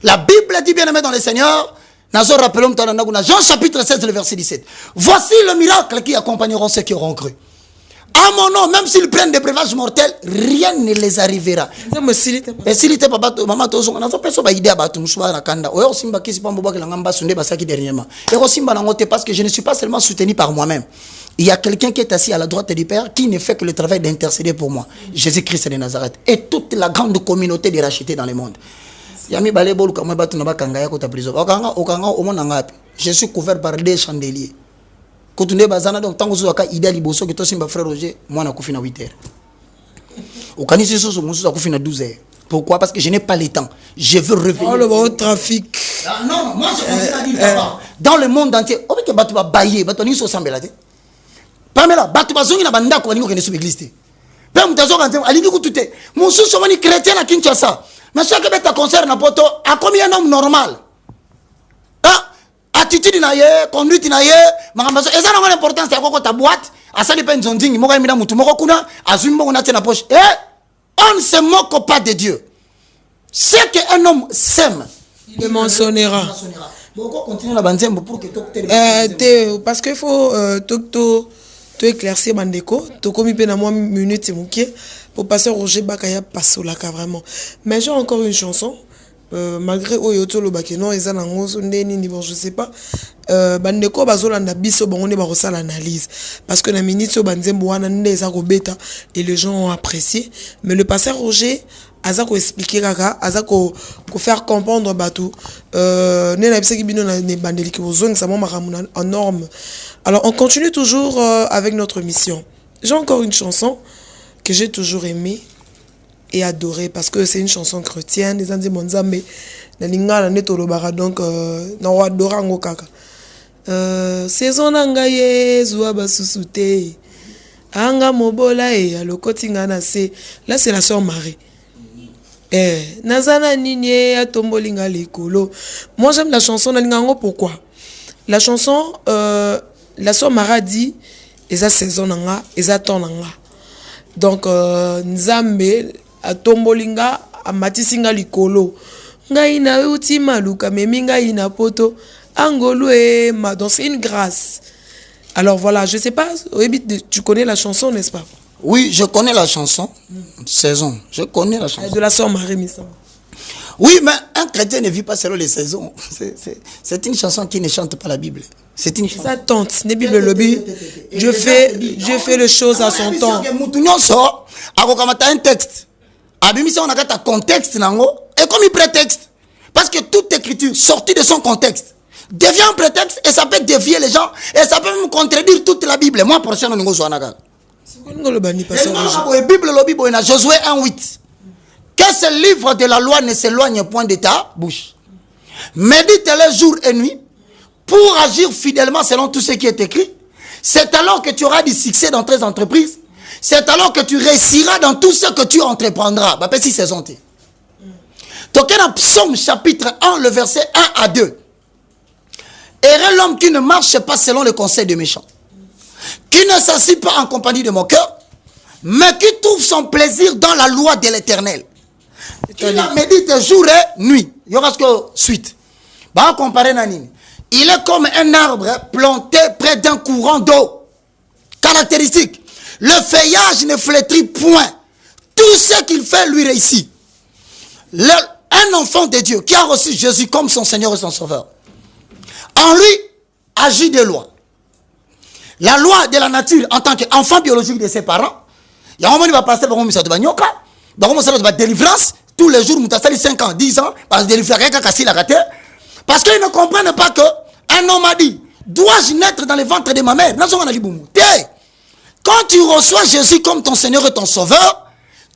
La Bible dit, bien aimé dans le Seigneur, Jean chapitre 16, le verset 17. Voici le miracle qui accompagneront ceux qui auront cru. À mon nom, même s'ils prennent des breuvages mortels, rien ne les arrivera. Et s'il était pas maman, on a fait ça, idée à battre, nous sommes à Kanda. Ou Simba qui s'est pas mobile, l'angamba sondé, basaki dernièrement. Et au Simba n'angote parce que je ne suis pas seulement soutenu par moi-même. Il y a quelqu'un qui est assis à la droite du Père qui ne fait que le travail d'intercéder pour moi. Jésus-Christ de Nazareth. Et toute la grande communauté des rachetés dans le monde. Je suis couvert par des chandeliers. Quand on est bazana donc tant que vous avez idée liboso que toi simba frère Roger moi na kufina 8 heures. Au canisi so mo so kufina 12 heures. Pourquoi? Parce que je n'ai pas le temps. Je veux revenir. Oh le bon trafic. Non, moi je continue à dire dans le monde entier, on que batu ba bailler, batu ni so sambelate. Pamela, batu bazongi na banda ko baningo kene sub église te. Pe mutazo kanze alingi kutute. Musu so mani chrétien na Kinshasa. Mais ce que beta concert na poto a combien un homme normal? Attitude na ye, conduite na ye, makambazo eza na l'importance ya koko ta boîte, asali pe nzonzingi moko emina mutu moko kuna, azumbo kuna tena poche. On ne se moque pas de Dieu. Ce qu'un homme sème, il mentionnera. Parce qu'il faut tout éclaircir Mandeko, tout comme il peut avoir une minute pour passer Roger Bakaya Pasolaka vraiment. Mais j'ai encore une chanson. Malgré Oyoto le Bakeno, ils ont je sais pas. Bandeko bazolanda biso bango ne barosa l'analyse parce que na minute banzembo wana ndeza ko beta et les gens ont apprécié. Mais le pasteur Roger azako expliquer kaka azako ko faire comprendre batou ne na bisaki bino na bandeli ki bozong ça m'a en norme. Alors on continue toujours avec notre mission. J'ai encore une chanson que j'ai toujours aimée et adoré parce que c'est une chanson chrétienne des anzi monzambe na lingala netolobara donc na wadora ngo kaka saison nanga yezu abasusute anga mobola e alokoti ngana se là c'est la sœur Marie nazana nini atombolinga likolo. Moi j'aime la chanson na lingango. Pourquoi? La chanson la sœur Marie dit eza saison nanga eza temps nanga donc nzambe atombolinga amatisinga likolo ngai na uti maluka memi ngai na poto angolo e ma donc c'est une grâce. Alors voilà, je sais pas, tu connais la chanson, n'est-ce pas? Oui, je connais la chanson. Saison, je connais la chanson. De la sœur Marie Missa. Oui, mais un chrétien ne vit pas selon les saisons. C'est une chanson qui ne chante pas la Bible. C'est une chanson. Ça tente, n'est Bible lobby. Je fais les choses à son temps. Un texte. Abimisi on a un contexte et comme il prétexte. Parce que toute écriture sortie de son contexte devient un prétexte et ça peut dévier les gens et ça peut même contredire toute la Bible. Moi, prochain, nous sommes en Bible lobby dans Josué 1:8. Que ce livre de la loi ne s'éloigne point de ta bouche. Médite-le jour et nuit pour agir fidèlement selon tout ce qui est écrit. C'est alors que tu auras du succès dans tes entreprises. C'est alors que tu réussiras dans tout ce que tu entreprendras. Bah, si c'est zonté. Donc, dans Psaume chapitre 1, le verset 1 à 2. Heureux l'homme qui ne marche pas selon le conseil des méchants, qui ne s'assied pas en compagnie de mon cœur, mais qui trouve son plaisir dans la loi de l'Éternel. Qui la médite jour et nuit. Il y aura ce que suite. Bah, comparer Nanine. Il est comme un arbre planté près d'un courant d'eau. Caractéristique. Le feuillage ne flétrit point. Tout ce qu'il fait lui réussit. Un enfant de Dieu qui a reçu Jésus comme son Seigneur et son Sauveur. En lui agit des lois. La loi de la nature en tant qu'enfant biologique de ses parents. Il y a un moment où il va passer par un ministère de Banyoka. Dans un délivrance. Tous les jours, il a 5 ans, 10 ans. Parce qu'ils ne comprennent pas que un homme a dit, dois-je naître dans le ventre de ma mère? Quand tu reçois Jésus comme ton Seigneur et ton Sauveur,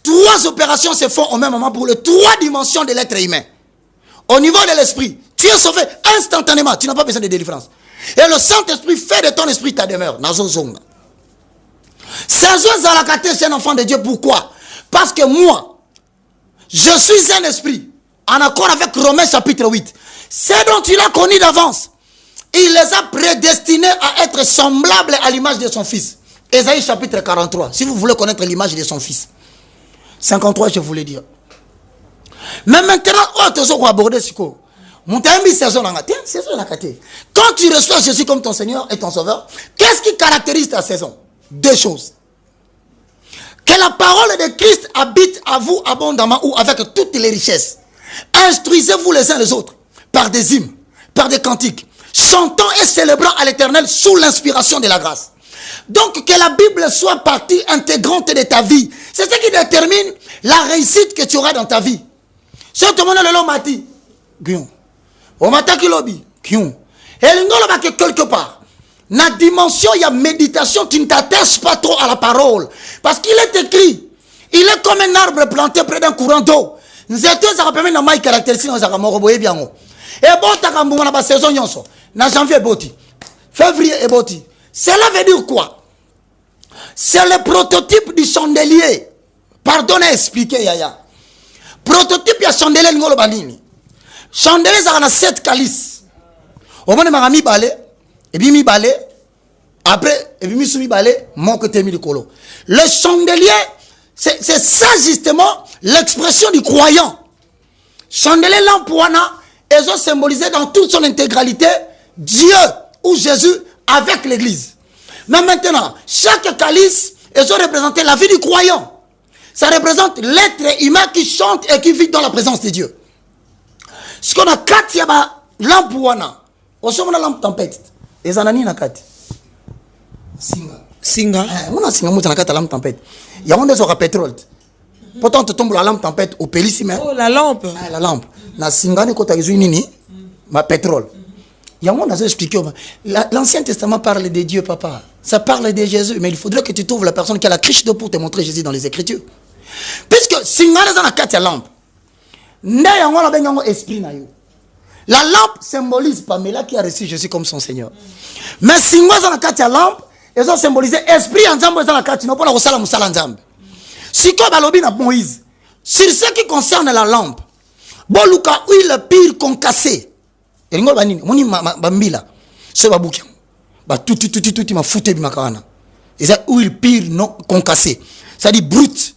3 opérations se font au même moment pour les 3 dimensions de l'être humain. Au niveau de l'esprit, tu es sauvé instantanément. Tu n'as pas besoin de délivrance. Et le Saint-Esprit fait de ton esprit ta demeure. C'est un enfant de Dieu. Pourquoi? Parce que moi, je suis un esprit. En accord avec Romains chapitre 8. C'est dont il a connu d'avance. Il les a prédestinés à être semblables à l'image de son fils. Ésaïe chapitre 43. Si vous voulez connaître l'image de son fils. 53, je voulais dire. Mais maintenant, tu vas aborder ce que. Quand tu reçois Jésus comme ton Seigneur et ton Sauveur, qu'est-ce qui caractérise ta saison? 2 choses. Que la parole de Christ habite à vous abondamment ou avec toutes les richesses. Instruisez-vous les uns les autres par des hymnes, par des cantiques, chantant et célébrant à l'Éternel sous l'inspiration de la grâce. Donc que la Bible soit partie intégrante de ta vie. C'est ce qui détermine la réussite que tu auras dans ta vie. Si tu me le mati, on m'attaque lobby, et l'ingolo que quelque part, dans la dimension, il y a méditation, tu ne t'attaches pas trop à la parole. Parce qu'il est écrit, il est comme un arbre planté près d'un courant d'eau. Nous étions à permettre de maïs caractéristiques dans la moroboye bien. Et bon, tu as la saison yonso. Na janvier boti. Février et boti. Cela veut dire quoi? C'est le prototype du chandelier. Pardonnez, expliquez, Yaya. Prototype, il y a chandelier ngolo balini. Chandelier, ça a 7 calices. Au moment où mi balé, et puis mi balé, après, et puis mi soumis balé, mon côté mi de colo. Le chandelier, c'est ça justement l'expression du croyant. Chandelier lampuana, elles ont symbolisé dans toute son intégralité Dieu ou Jésus avec l'église. Mais maintenant, chaque calice, elles ont représenté la vie du croyant. Ça représente l'être humain qui chante et qui vit dans la présence de Dieu. Ce qu'on a 4 yaba lampuana. Au sommet de la lampe tempête. Et zanani na 4. Singa. On a singa mouta na 4 lampe tempête. Il y a un des autres pétrole. Pourtant, tu tombes la lampe tempête au pélissime. Oh, la lampe. La lampe. Na singa ni kota gizu nini. Ma pétrole. Il y a un des expliqué. L'Ancien Testament parle de Dieu, papa. Ça parle de Jésus. Mais il faudrait que tu trouves la personne qui a la criche d'eau pour te montrer Jésus dans les Écritures. Puisque singa na 4 lampe. La lampe symbolise Pamela qui a reçu Jésus comme son Seigneur. Mais si moi dans la carte lampe, ils ont symbolisé esprit en Zambo dans la carte, non pas la Rosala Moussala en Zambe. Si comme Balobi na Moïse, sur ce qui concerne la lampe, Boluka huile pire concassée. Et l'ingol banini, moni bambila, ce babouki, ba tout m'a foutu bimakana. Et ça huile pire non concassée, ça dit brute.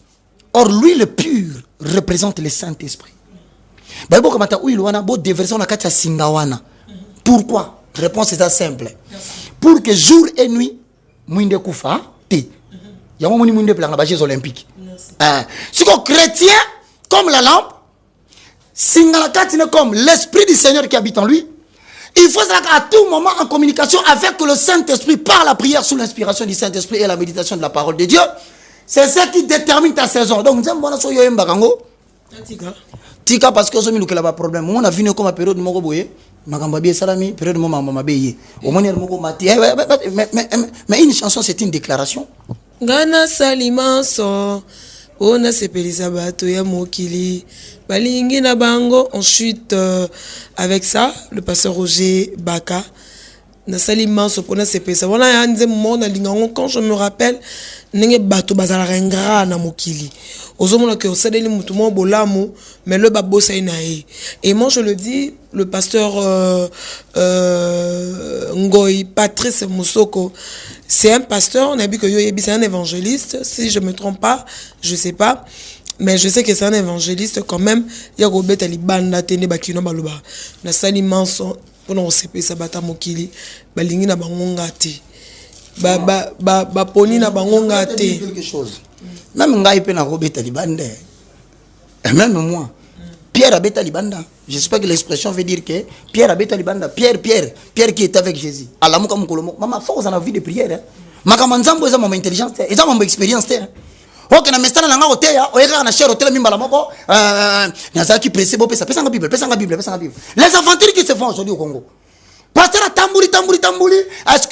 Or l'huile pure représente le Saint-Esprit. Pourquoi? Réponse est simple. Pour que jour et nuit, mouinde koufa, té. Il y a un mouinde pour la Jeux olympiques. Si qu'on chrétien, comme la lampe, singalakatine comme l'esprit du Seigneur qui habite en lui, Il faut être à tout moment en communication avec le Saint-Esprit par la prière sous l'inspiration du Saint-Esprit et la méditation de la parole de Dieu. C'est ça qui détermine ta saison. Donc, nous avons Tika parce que nous avons un problème. On a vu comme période de Mogoboye. Période mais une chanson, c'est une déclaration. Gana Salimanso. On a sepelisa bato ya mokili balingi na bango. Ensuite avec ça le pasteur Roger Baka na Salimanso pour na sepelisa wana ya nze mona lingango. Quand je me rappelle nenge bato bazala rengra na mokili ozomona que osadeli mutu mo bolamu mais le babosa inae. Et moi je le dis, le pasteur Ngoy Patrice Moussoko, c'est un pasteur, on a vu que c'est un évangéliste, si je me trompe pas, je sais pas, mais je sais que c'est un évangéliste quand même. Il y a Robert Alibanda tene bakino baluba na Salimanso pour nous seper sabata mokili balingi na bangonga te ba poni na bangonga te quelque chose. Même ngai pe na Robert Alibanda, même moi Pierre Abeta Libanda. J'espère que l'expression veut dire que Pierre Abeta Libanda, Pierre qui est avec Jésus. Alamuka mukolomo. Maman, force en la vie de prière. Makamanzambo eza mama intelligence, eza mama expérience. Ok, na mestana na ngao teya, oyeka na cher hotel mimbala moko, na qui pressé bo pesa nga Bible. Les aventures qui se font aujourd'hui au Congo. Pasteur tambuli,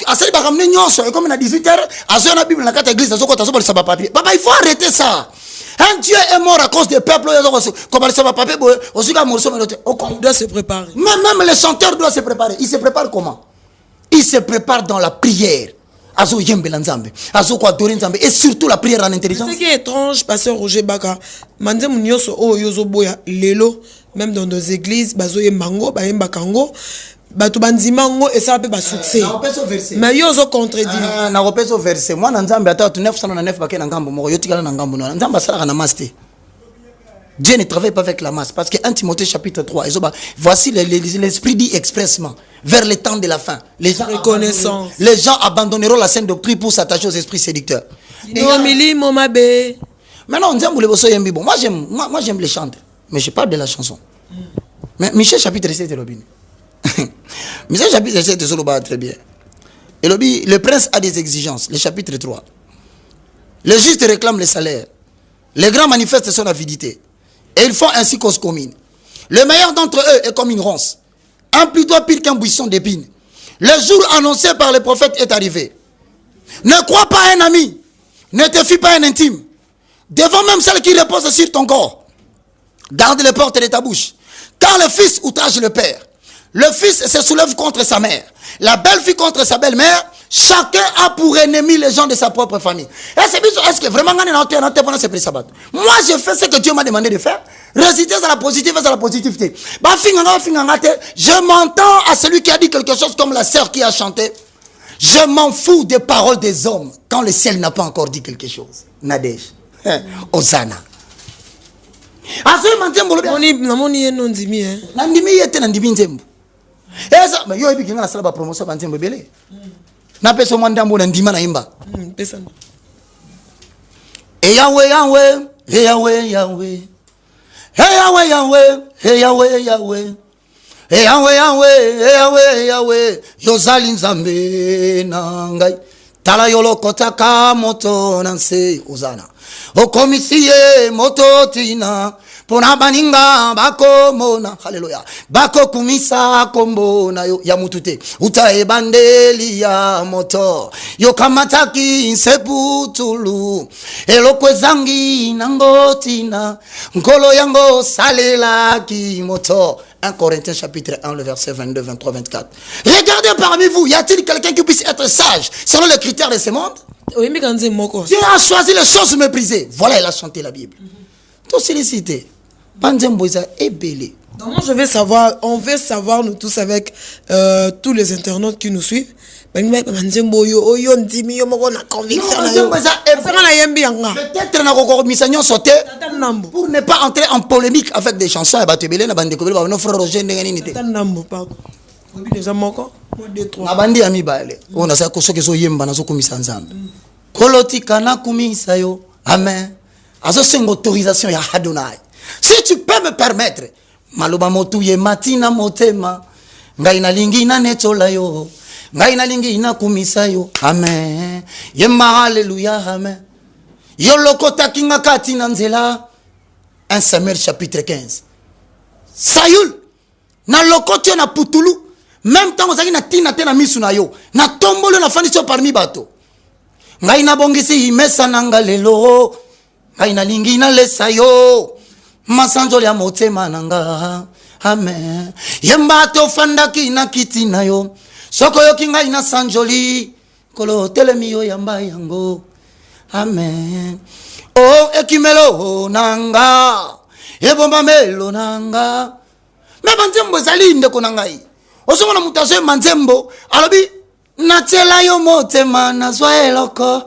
asali ba ramener nyonso comme na 18h, azo na Bible na kata église, azo kota zo bolisa ba papier. Papa, il faut arrêter ça. Un Dieu est mort à cause des peuples. On doit se préparer. Même les chanteurs doivent se préparer. Ils se préparent comment? Ils se préparent dans la prière. Et surtout la prière en intelligence. Ce qui est étrange, pasteur Roger Baka, même dans nos églises, bato bandimango et ça peut pas succès. Mais yo zo contredire. Na repeso verset. Moi nzambe ata 909 bakena na ngambo moko yo tikala na ngambo na nzamba sala na master. Dieu ne travaille pas avec la masse parce que 1 Timothée chapitre 3 voici l'esprit dit expressement vers les temps de la fin. Les gens abandonneront la sainte doctrine pour s'attacher aux esprits séducteurs. Maintenant nzambe le bosso yembi bon. Moi j'aime les chants mais je parle de la chanson. Mais Michel chapitre 7 est l'obin. Michel chapitre 7 est très bien. Et le prince a des exigences. Le chapitre 3. Les justes réclament le salaire. Les grands manifestent son avidité. Et ils font ainsi cause commune. Le meilleur d'entre eux est comme une ronce. Un plutôt pire qu'un buisson d'épines. Le jour annoncé par les prophètes est arrivé. Ne crois pas à un ami. Ne te fie pas à un intime. Devant même celle qui repose sur ton corps. Garde les portes de ta bouche. Car le fils outrage le père. Le fils se soulève contre sa mère. La belle-fille contre sa belle-mère. Chacun a pour ennemi les gens de sa propre famille. Est-ce que vraiment moi je fais ce que Dieu m'a demandé de faire? Résister à la positivité. Je m'entends à celui qui a dit quelque chose comme la sœur qui a chanté. Je m'en fous des paroles des hommes quand le ciel n'a pas encore dit quelque chose. Nadège. Osana. Mais yo ebi kinga sala ba promotion ba nzembo belé na peso mwandambo na ndima na imba pesa e Yahweh yozali nzambe na ngai tala yolo kotaka moto na nse ozana okomisiye moto tina pona baninga bako mona haleluya bako kumisa kombo na yo ya mutute utae bandeli ya moto yo kamataki nseputulu elokwezangi nangotina nkolo yango salela ki moto. 1 Corinthiens chapitre 1 le verset 22, 23, 24. Regardez parmi vous, y a-t-il quelqu'un qui puisse être sage selon les critères de ce monde? Dieu a choisi les choses méprisées. Voilà, il a chanté la Bible. Tout sollicité. Donc moi je vais savoir, on veut savoir nous tous avec tous les internautes qui nous suivent. Peut-être pour ne pas entrer en polémique avec des chansons. Amen. Autorisation ya Adonai. Si tu peux me permettre, maloba motuye matina motema, ngai nalingi na netola yo ngai nalingi na kumisa yo amen yemba haleluya amen yo lokota kinga kati na nzela 1 Samuel chapitre 15 Saül na lokotio na putulu même temps ozaki na tina te na misu na yo na tombolo na fandi so parmi bato ngai na bongisi imesa nanga lelo ngai nalingi na lesa yo masanjoli ya motema nanga amen yemba to fandaki na kiti na yo soko yoki ngai na sanjoli kolo telemi yo yamba yango amen oh ekimelo nanga ebomba melo nanga me banzembo ezali ndeko na ngai osongo na mutazo manzembo alobi natela yo motema nazwa eloko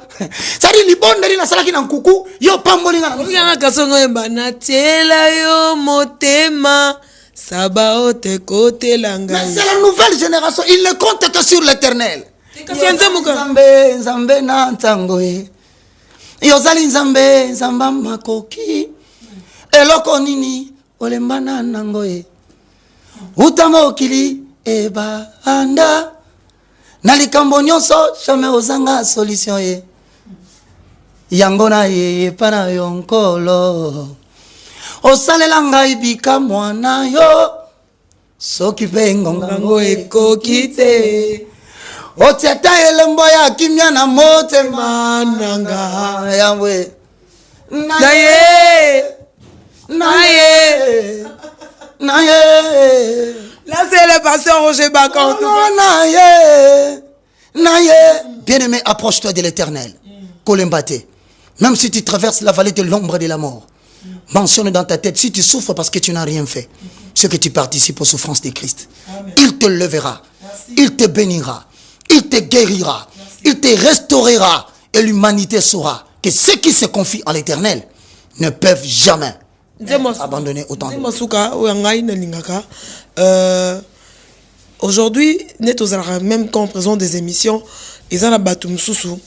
sari libonde na salaki na nkuku yo pamboli nga kasongo yemba natela yo motema saba ote kote la ngai. Mais c'est la nouvelle génération, il ne compte que sur l'éternel. Nzambe nzambe na ntango e yozali nzambe nzamba makoki eloko nini olembana nango e utamo okili eba anda na likambo nyonso jamais ozanga solution e yango na ye para yo nkolo osalela ngai bika mwana yo soki pe ngongango ekoki te otiata elembo ya kimia na motema nanga yawe naye là c'est le pasteur Roger Bacan. Bien-aimé, approche-toi de l'éternel. Kolembate. Même si tu traverses la vallée de l'ombre de la mort, mentionne dans ta tête, si tu souffres parce que tu n'as rien fait, ce que tu participes aux souffrances de Christ. Amen. Il te lèvera, il te bénira, il te guérira, il te restaurera, et l'humanité saura que ceux qui se confient en l'éternel ne peuvent jamais abandonner autant de aujourd'hui, même quand on présente des émissions, ils ont la batum sousou.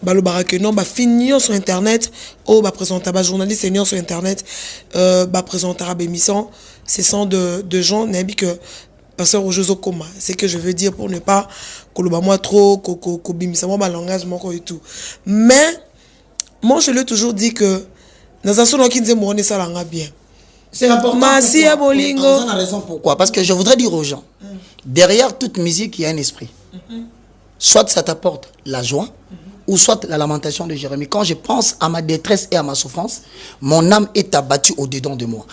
Balobara que non, finir sur internet, présenter journaliste senior sur internet, présenter émission, ce sont de gens n'aiment que passer aux jeux au coma. C'est que je veux dire pour ne pas que moi trop bimisa moi langage et tout. Mais moi je lui ai toujours dit que dans un son qui nous ça l'a bien. C'est important. Merci à Bolingo. On a raison pourquoi? Parce que je voudrais dire aux gens, derrière toute musique il y a un esprit. Soit ça t'apporte la joie, ou soit la lamentation de Jérémie. Quand je pense à ma détresse et à ma souffrance, mon âme est abattue au-dedans de moi.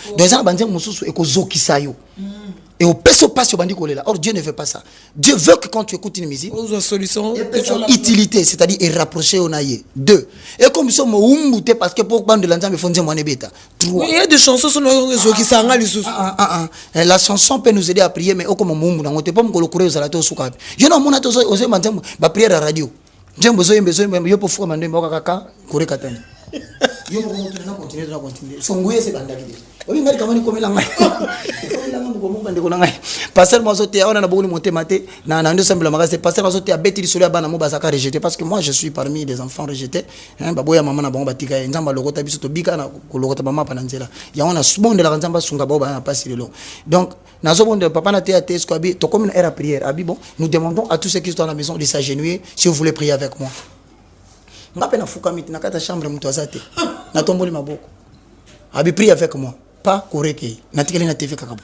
Et au peso passe au bandit collé là. Or Dieu ne veut pas ça. Dieu veut que quand tu écoutes une musique, utilité, c'est-à-dire et rapprocher au naïe. 2. Et comme ça mo umbute parce que pour bande de l'ensemble fonze mo nebeta. 3. Il y a des chansons sur qui sanga les sous. La chanson peut nous aider à prier mais comme mo umbu na ngote pas mo ko kure uzala to suka. Je na mona to ose manzembo ba prière à radio. Njembo zo yo po fuka mande mboka kaka kure katani. Yo mo continuer. Songuye se bandaki. Obi ngari kamani komela ngai. Pasteur Mazote on a beaucoup monté maté na na ensemble magasin pasteur Mazote a bêti sur la bana mo basaka rejeté parce que moi je suis parmi des enfants rejetés hein baboya maman na bango batika nzamba lokota biso to bika na kolokota mama pananzela ya on a bonde la nzamba sunga baba na pas le long donc nazo bonde papa na théâtre ce abi to comme une heure à prière abi bon nous demandons à tous ceux qui sont à la maison de s'agenouiller si vous voulez prier avec moi ngape na fuka miti na kata chambre mtu azate na tomboli maboko abi prier avec moi pas correct na tikeli na TV kakabo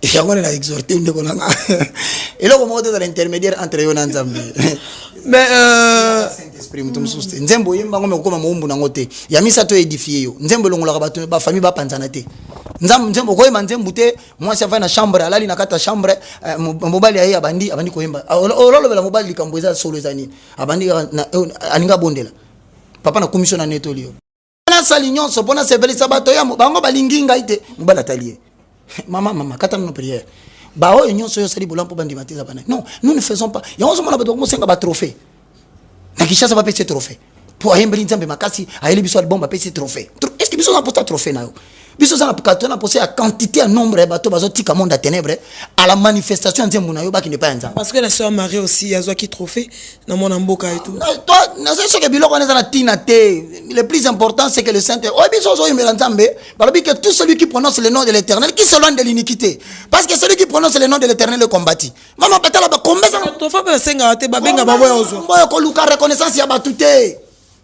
et on a exhorté une de konanga et là comment de l'intermédiaire entre yo na nzambe mais Saint-Esprit mutum suste nzembo yemba ngome kokoma mumbu na ngote ya misa to édifier yo nzembo longola bato ba famille ba panzana te nzembo ko yemba nzembo te moi ça va na chambre alali na kata chambre mobali ya abandi ko yemba ololo bela mobali likambo eza solo ezani abandi aninga bondela papa na commission na netolio na salignon so bona seveli sabato ya bango balinginga ite mobala talie Maman, quand on prière, bah union sur ce libre pour bandi baptiser bana. Non, nous ne faisons pas. Il y a un moment où on se bat trophée. Na kisha ça va payer trophée. Pour aller brinzer be makasi, aller biso album va payer trophée. Est-ce que biso na posta trophée na yo? Biso ça na posé à quantité un nombre de bateaux bazotika monde à ténèbres à la manifestation de Mounayo qui n'est pas un parce que la sœur Marie aussi a qui trophée dans mon amboka et tout. Toi, ce que biloko on est na tinate. Le plus important c'est que le Saint oh biso zo yimela nzambe balobi que tout celui qui prononce le nom de l'Éternel qui s'éloigne de l'iniquité parce que celui qui prononce le nom de l'Éternel le combattit. Maman patala ba kombe ça. Toi fa ba senga te ba benga ba boya ozo. Boya ko luka reconnaissance ya batuté.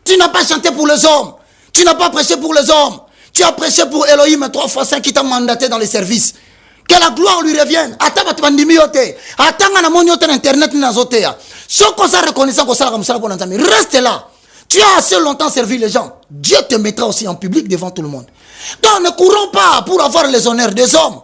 Tu n'as pas chanté pour les hommes. Tu n'as pas prêché pour les hommes. Tu as prêché pour Elohim 3 fois 5 qui t'a mandaté dans les services. Que la gloire lui revienne. Attends, na moniote internet na zotea. Ce qu'on s'est reconnaissant qu'on s'est comme reste là. Tu as assez longtemps servi les gens. Dieu te mettra aussi en public devant tout le monde. Donc ne courons pas pour avoir les honneurs des hommes.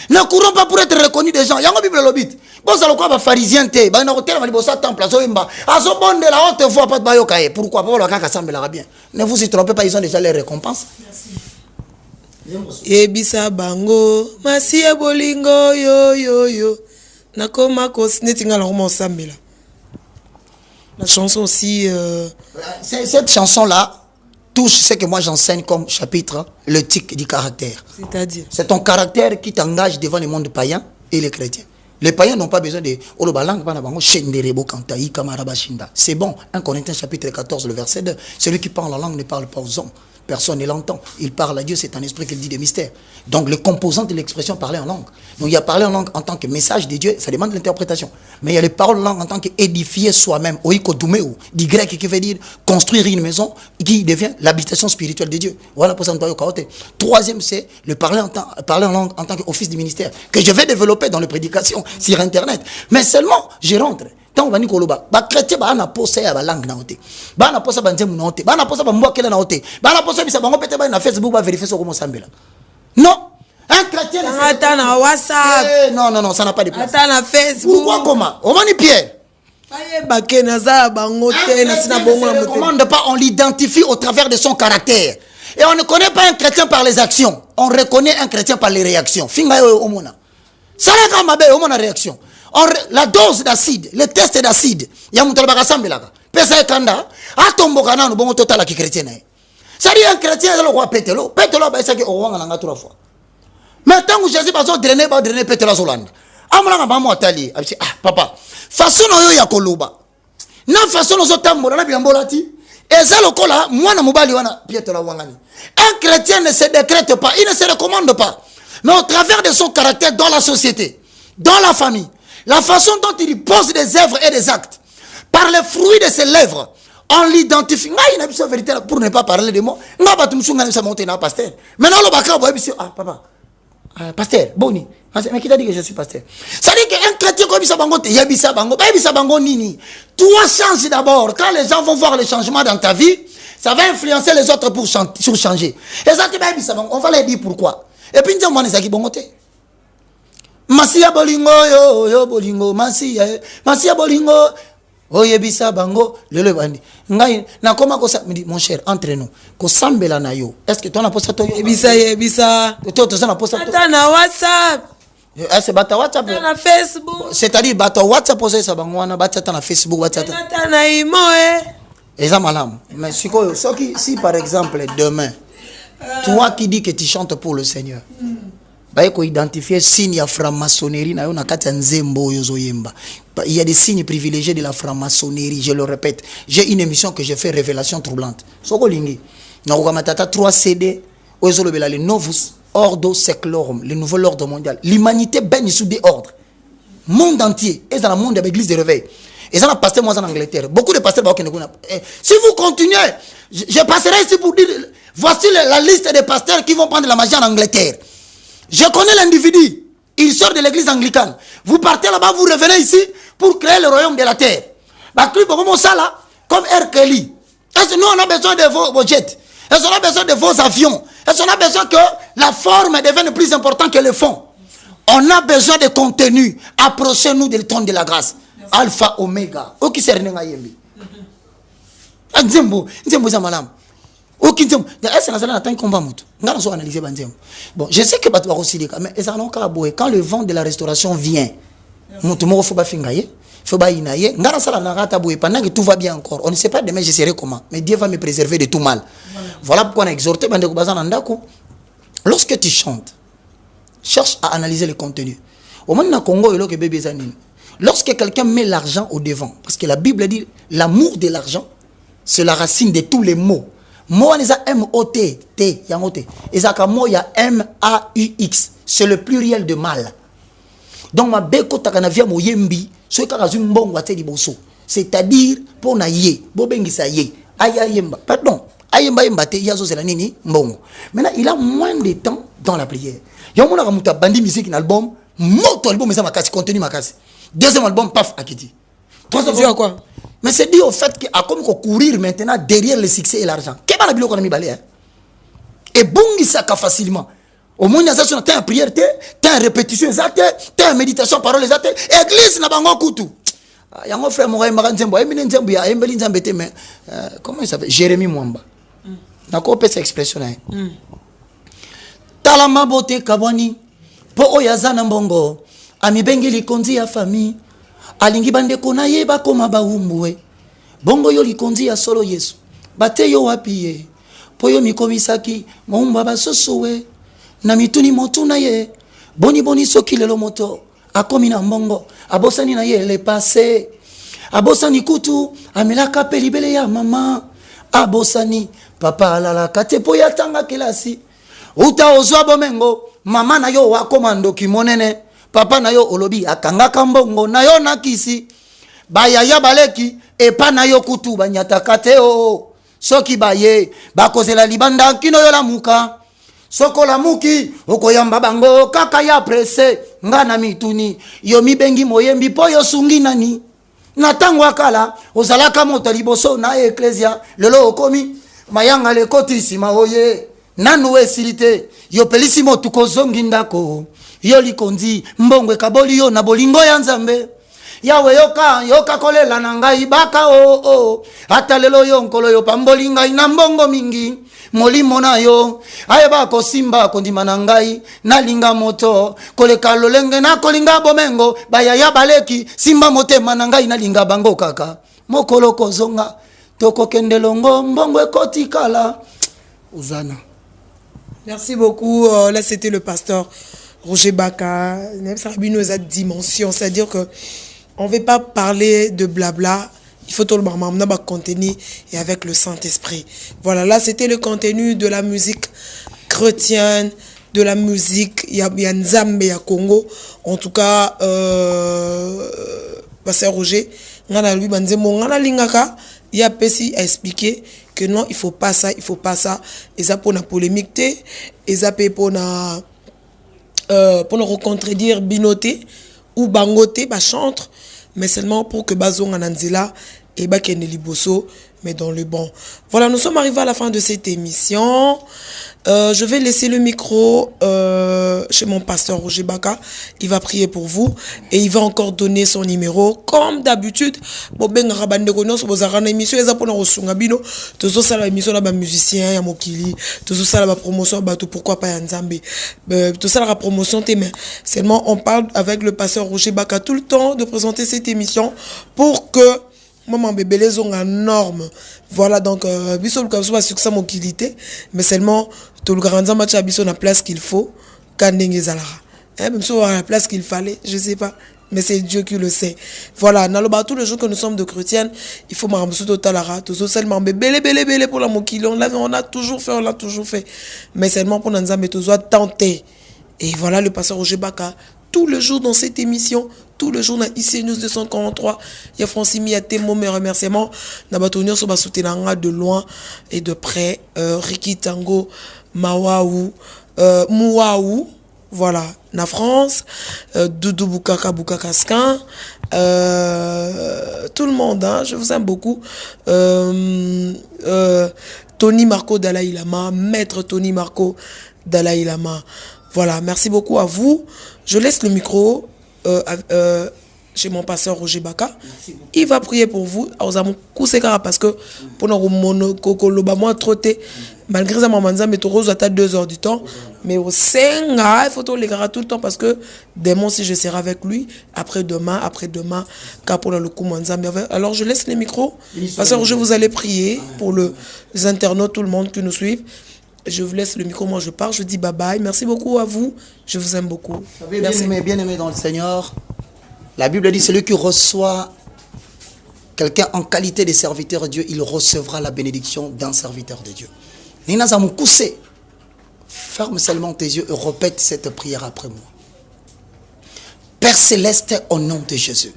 Ne courons pas pour être reconnus des gens. Yango Bible lobit. Bon ça le quoi ba pharisien te. Ba na hôtel ba libosa temple azo imba. Azo bonde la honte voit pas de bayoka. Pourquoi pas la kaka semble bien. Ne vous y trompez pas, ils ont déjà les récompenses. Merci. Ebisa bango, masia bolingo yo yo yo. Nakoma kosnetinga la roman sambela. La chanson aussi cette chanson là touche ce que moi j'enseigne comme chapitre, le tic du caractère. C'est-à-dire c'est ton caractère qui t'engage devant le monde païen et les chrétiens. Les païens n'ont pas besoin de c'est bon. 1 Corinthiens chapitre 14, le verset 2. Celui qui parle la langue ne parle pas aux hommes. Personne ne l'entend. Il parle à Dieu, c'est un esprit qui dit des mystères. Donc, le composant de l'expression parler en langue. Donc, il y a parler en langue en tant que message de Dieu, ça demande l'interprétation. Mais il y a les paroles en langue en tant qu'édifier soi-même. Du grec qui veut dire construire une maison qui devient l'habitation spirituelle de Dieu. Voilà pour ça. Troisième, c'est le parler en langue en tant qu'office du ministère que je vais développer dans les prédications sur Internet. Mais seulement, je rentre. Tant on va dire que chrétien na posé à la langue na oté na posé ba nzemu na oté na posé ba mbokela na oté na posé bisa bango pété ba na Facebook ba vérifier sur comment sambela non un chrétien attends na WhatsApp non ça n'a pas de place attends na Facebook pourquoi comment on va ni Pierre aye bakena za bango té na sina bongo na moté on ne pas on l'identifie au travers de son caractère et on ne connaît pas un chrétien par les actions on reconnaît un chrétien par les réactions finga yo omona ça la kama be omona réaction. La dose d'acide, le test d'acide, il y a un peu de pesa kanda, atomboka na bongo total ki chrétien. Ça dit un chrétien le roi Pételo ba ça que o wanga nga 3 fois. Maintenant que Jésus va drainer Pételo Zolanda. Amala ba mo atali, papa, façon yo ya koloba. Na façon zo tambola na biambolati. Eza lokola mwana mobali wana Pételo wangani. Un chrétien ne se décrète pas, il ne se recommande pas. Mais au travers de son caractère dans la société, dans la famille, la façon dont il pose des œuvres et des actes, par les fruits de ses lèvres, on l'identifie. Il a une vérité pour ne pas parler de moi. Mais maintenant, le baka, papa, pasteur, boni. Mais qui t'a dit que je suis pasteur? Ça dit qu'un chrétien comme ça, toi, change d'abord. Quand les gens vont voir le changement dans ta vie, ça va influencer les autres pour changer. Et ça, on va leur dire pourquoi. Et puis, on va les dire bongo. Masia bolingo yo bolingo masia bolingo oyebisa bango lelo bandi ngai na koma ko sa mon cher entre nous ko sambela na yo est-ce que toi na posa to yebisa to ça na posa to na WhatsApp c'est bata WhatsApp na Facebook c'est-à-dire bata WhatsApp posa sa bango na bata na Facebook WhatsApp na imo eza malamu mais si par exemple demain toi qui dis que tu chantes pour le Seigneur il faut identifier signe de franc-maçonnerie. Il y a des signes privilégiés de la franc-maçonnerie, je le répète. J'ai une émission que j'ai fait, Révélation troublante. Sokolingi. Narukamatata 3 CD, le Novus Ordo Seclorum, le nouvel ordre mondial. L'humanité baigne sous des ordres. Monde entier. Et dans le monde de l'église de réveil. Et ça n'a pas passé moi en Angleterre. Beaucoup de pasteurs. Si vous continuez, je passerai ici pour dire, voici la liste des pasteurs qui vont prendre la magie en Angleterre. Je connais l'individu, il sort de l'église anglicane. Vous partez là-bas, vous revenez ici pour créer le royaume de la terre. Comme R. Kelly. Est-ce que nous on a besoin de vos jets? Est-ce qu'on a besoin de vos avions? Est-ce qu'on a besoin que la forme devienne plus importante que le fond? On a besoin de contenu. Approchez-nous du trône de la grâce. Alpha, Oméga. Oki Serninga Yembi. Nzembo Zamalam. Bon, je sais que mais quand le vent de la restauration vient, pendant que tout va bien encore, on ne sait pas demain je serai comment, mais Dieu va me préserver de tout mal. Voilà pourquoi on a exhorté lorsque tu chantes, cherche à analyser le contenu. Au moment où Congo, lorsque quelqu'un met l'argent au devant, parce que la Bible dit l'amour de l'argent, c'est la racine de tous les mots. Moi, il y a M-O-T, T, il y a M-O-T. Et il y a M-A-U-X. C'est le pluriel de mal. Donc, ma beko takanavia moyembi, ce karazum bon wate di boso. C'est-à-dire, pour na ye, bobengisa ye, ayayemba, pardon, ayemba yemba te, yazo c'est la nini, mbongo. Maintenant, il a moins de temps dans la prière. Il y a un monde qui a bandi musique dans l'album, moto album, mais ça m'a cassé, contenu m'a cassé. Deuxième album, paf, Akiti. Troisième album, quoi? Mais c'est dit au fait qu'à comme courir maintenant derrière le succès et l'argent. Qu'est-ce que qu'on a mis balé? Et bon, il s'accroît facilement. Au moins, il y a ça, tu as une prière, tu as une répétition, tu as une méditation, parole, église, n'a pas encore tout. Il y a un frère, mon comment il s'appelle? Jérémy Mwamba. D'accord, peut cette expression. Talama bote kabwani, po oyazana mbongo, ami bengi likonzi ya famille. Alingi bande kona yeba koma baumwe bongo yo likonzi ya solo Yesu bate yo wapiye po yo mikomisaki moumba basosowe na mituni motuna ye boni soki lelo moto akomi na mbongo abosani na ye le passé abosani kutu amelaka pe libele ya mama abosani papa alala kate po ya tanga kelasi uta ozwa bomengo mama na yo wakoma ndoki monene papa na yo olobi akangaka mbongo na yo nakisi bayaya baleki epa na yo kutu banyataka te o soki baye bakozela libanda kino yo lamuka soko lamuki okoyamba bango kaka ya presse nga na mituni yo mibengi moyembi po yo sungi nani na tango akala ozalaka moto liboso na eklesia lelo okomi mayanga lekoti sima oye nanu esilite yo pelisimo tukozongi ndako yo likonzi mbongwe kaboli yo na bolingo ya nzambe yawe yoka kolela na ngai baka ata lelo yo nkolo yo pamboli ngai na mbongo mingi molimo na yo ayeba kosimba kondima na ngai nalinga moto koleka lolenge na kolinga bomengo bayaya baleki simba motema na ngai nalinga bango kaka mokolo kozonga tokokende longo mbongwe kotikala uzana. Merci beaucoup. Là, c'était le pasteur Roger Baka. Nous a dimension, c'est-à-dire que on ne veut pas parler de blabla. Il faut tout le monde contenu et avec le Saint-Esprit. Voilà, là, c'était le contenu de la musique chrétienne, de la musique il y a Nzambe, il y a Congo. En tout cas, pasteur Roger, il y a Pessi à expliquer que non, il faut pas ça. Et ça pour la polémique, et ça pour la recontredire binoté ou bangoté, chantre, mais seulement pour que Bazon Ananzela et Bakene Liboso, mais dans le bon. Voilà, nous sommes arrivés à la fin de cette émission. Je vais laisser le micro chez mon pasteur Roger Baka. Il va prier pour vous et il va encore donner son numéro. Comme d'habitude, seulement on parle avec le pasteur Roger Baka tout le temps de présenter cette émission pour que maman bébé les ont en norme. Voilà donc biso le succès mon qualité mais seulement tout le grand match à biso na place qu'il faut quand zalara même si on a la place qu'il fallait je sais pas mais c'est Dieu qui le sait. Voilà, dans tous les jours que nous sommes de chrétiennes, il faut m'arranger total à tout seulement bébé pour la mokili, on a toujours fait, mais seulement pour nous mais toujours tenter. Et voilà le pasteur Roger Baka tous les jours dans cette émission, tous les jours dans IC News 243, il y a Francimi, il y a Témo, mes remerciements, Nabatonio sur Basoutenanga de loin et de près, Riki Tango, Mawaou, Mouaou, voilà, na France, Doudou Boukakaskin, tout le monde, hein, je vous aime beaucoup. Tony Marco Dalai Lama, maître Tony Marco Dalai Lama. Voilà, merci beaucoup à vous. Je laisse le micro chez mon pasteur Roger Baka. Il va prier pour vous. Parce que pour nous trotter, malgré ça, maman mais tout rose à 2 heures du temps. Mais au Senga, il faut tout les gars tout le temps parce que demain, si je serai avec lui, après-demain, car pour le coup, alors je laisse les micros. Pasteur Roger, vous allez prier pour les internautes, tout le monde qui nous suit. Je vous laisse le micro, moi je pars, je dis bye bye. Merci beaucoup à vous, je vous aime beaucoup. Merci. Bien aimé dans le Seigneur, la Bible dit celui qui reçoit quelqu'un en qualité de serviteur de Dieu, il recevra la bénédiction d'un serviteur de Dieu. Nina Zamoukousse, ferme seulement tes yeux et répète cette prière après moi. Père céleste, au nom de Jésus,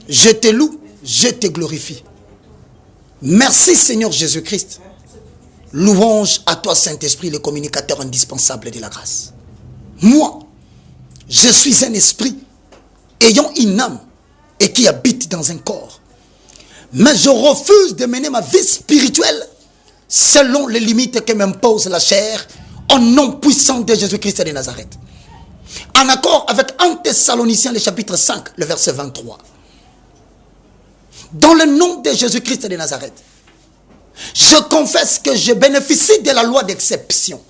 je te loue, je te glorifie. Merci Seigneur Jésus-Christ. Louange à toi Saint-Esprit, le communicateur indispensable de la grâce. Moi, je suis un esprit ayant une âme et qui habite dans un corps. Mais je refuse de mener ma vie spirituelle selon les limites que m'impose la chair, au nom puissant de Jésus-Christ de Nazareth. En accord avec 1 Thessaloniciens, le chapitre 5, le verset 23. Dans le nom de Jésus-Christ de Nazareth, je confesse que je bénéficie de la loi d'exception.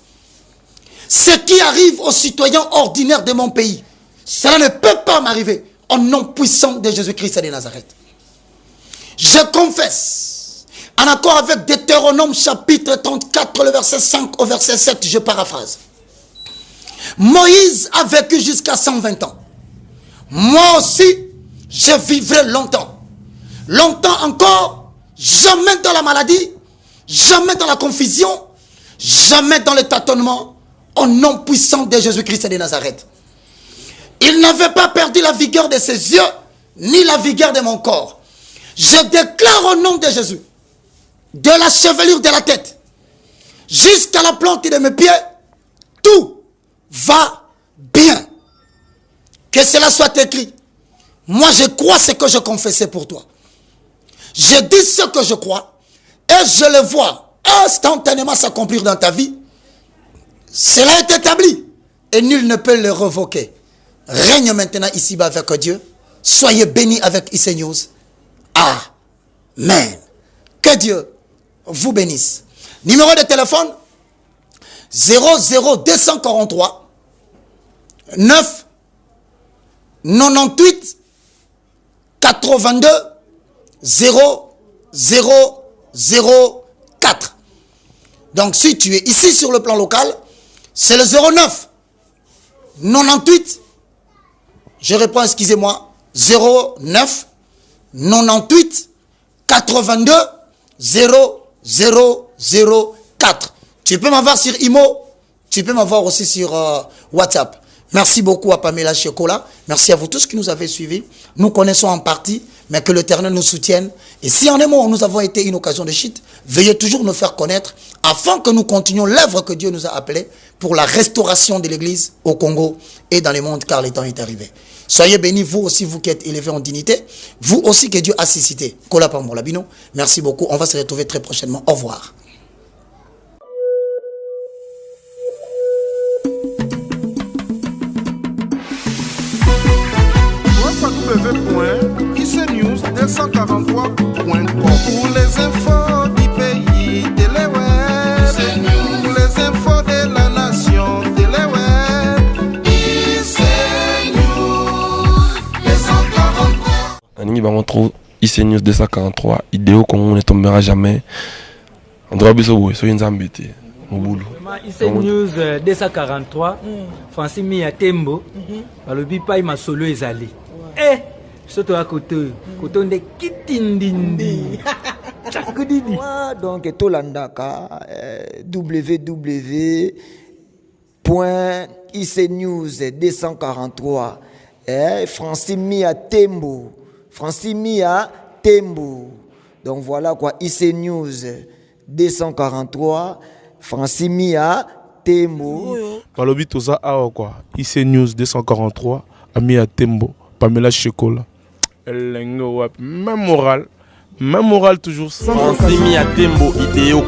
Ce qui arrive aux citoyens ordinaires de mon pays, cela ne peut pas m'arriver au nom puissant de Jésus-Christ de Nazareth. Je confesse, en accord avec Deutéronome chapitre 34, le verset 5 au verset 7, je paraphrase. Moïse a vécu jusqu'à 120 ans. Moi aussi, je vivrai longtemps. Longtemps encore, jamais dans la maladie, jamais dans la confusion, jamais dans le tâtonnement, au nom puissant de Jésus-Christ de Nazareth. Il n'avait pas perdu la vigueur de ses yeux, ni la vigueur de mon corps. Je déclare au nom de Jésus, de la chevelure de la tête, jusqu'à la plante de mes pieds, tout va bien. Que cela soit écrit. Moi, je crois ce que je confessais pour toi. Je dis ce que je crois et je le vois instantanément s'accomplir dans ta vie. Cela est établi et nul ne peut le revoquer. Règne maintenant ici-bas avec Dieu. Soyez bénis avec IC News. Amen. Que Dieu vous bénisse. Numéro de téléphone 00243 9 98 82 0004. Donc si tu es ici sur le plan local, c'est le 09 98, je réponds, excusez-moi, 09 98 82 0004. Tu peux m'avoir sur Imo, tu peux m'avoir aussi sur WhatsApp. Merci beaucoup à Pamela Chekola. Merci à vous tous qui nous avez suivis. Nous connaissons en partie, mais que l'Éternel nous soutienne. Et si en un mot, nous avons été une occasion de chute, veuillez toujours nous faire connaître afin que nous continuions l'œuvre que Dieu nous a appelée pour la restauration de l'Église au Congo et dans le monde, car le temps est arrivé. Soyez bénis, vous aussi, vous qui êtes élevés en dignité. Vous aussi que Dieu a suscité. Kola Pamolabino. Merci beaucoup. On va se retrouver très prochainement. Au revoir. www.icnews243.com pour les infos du pays de l'Ouest, pour les infos de la nation de l'Ouest. Animi Bamontro, IC News 243, idéo qu'on ne tombera jamais. On doit bien se soyez embêtés. IC News 243, Francis Mia Tembo, balobi pa ima solo ezali. Surtout à côté de Kitindindi. Donc, Tolandaka, www.icnews243, Francis Mia Tembo. Francis Mia Tembo. Donc, voilà quoi, IC News 243, Francis Mia Tembo. Balobi toza awa quoi, IC News 243, Amia Tembo, Pamela Chekola. Même moral toujours. Francis Mia Tembo, idéo.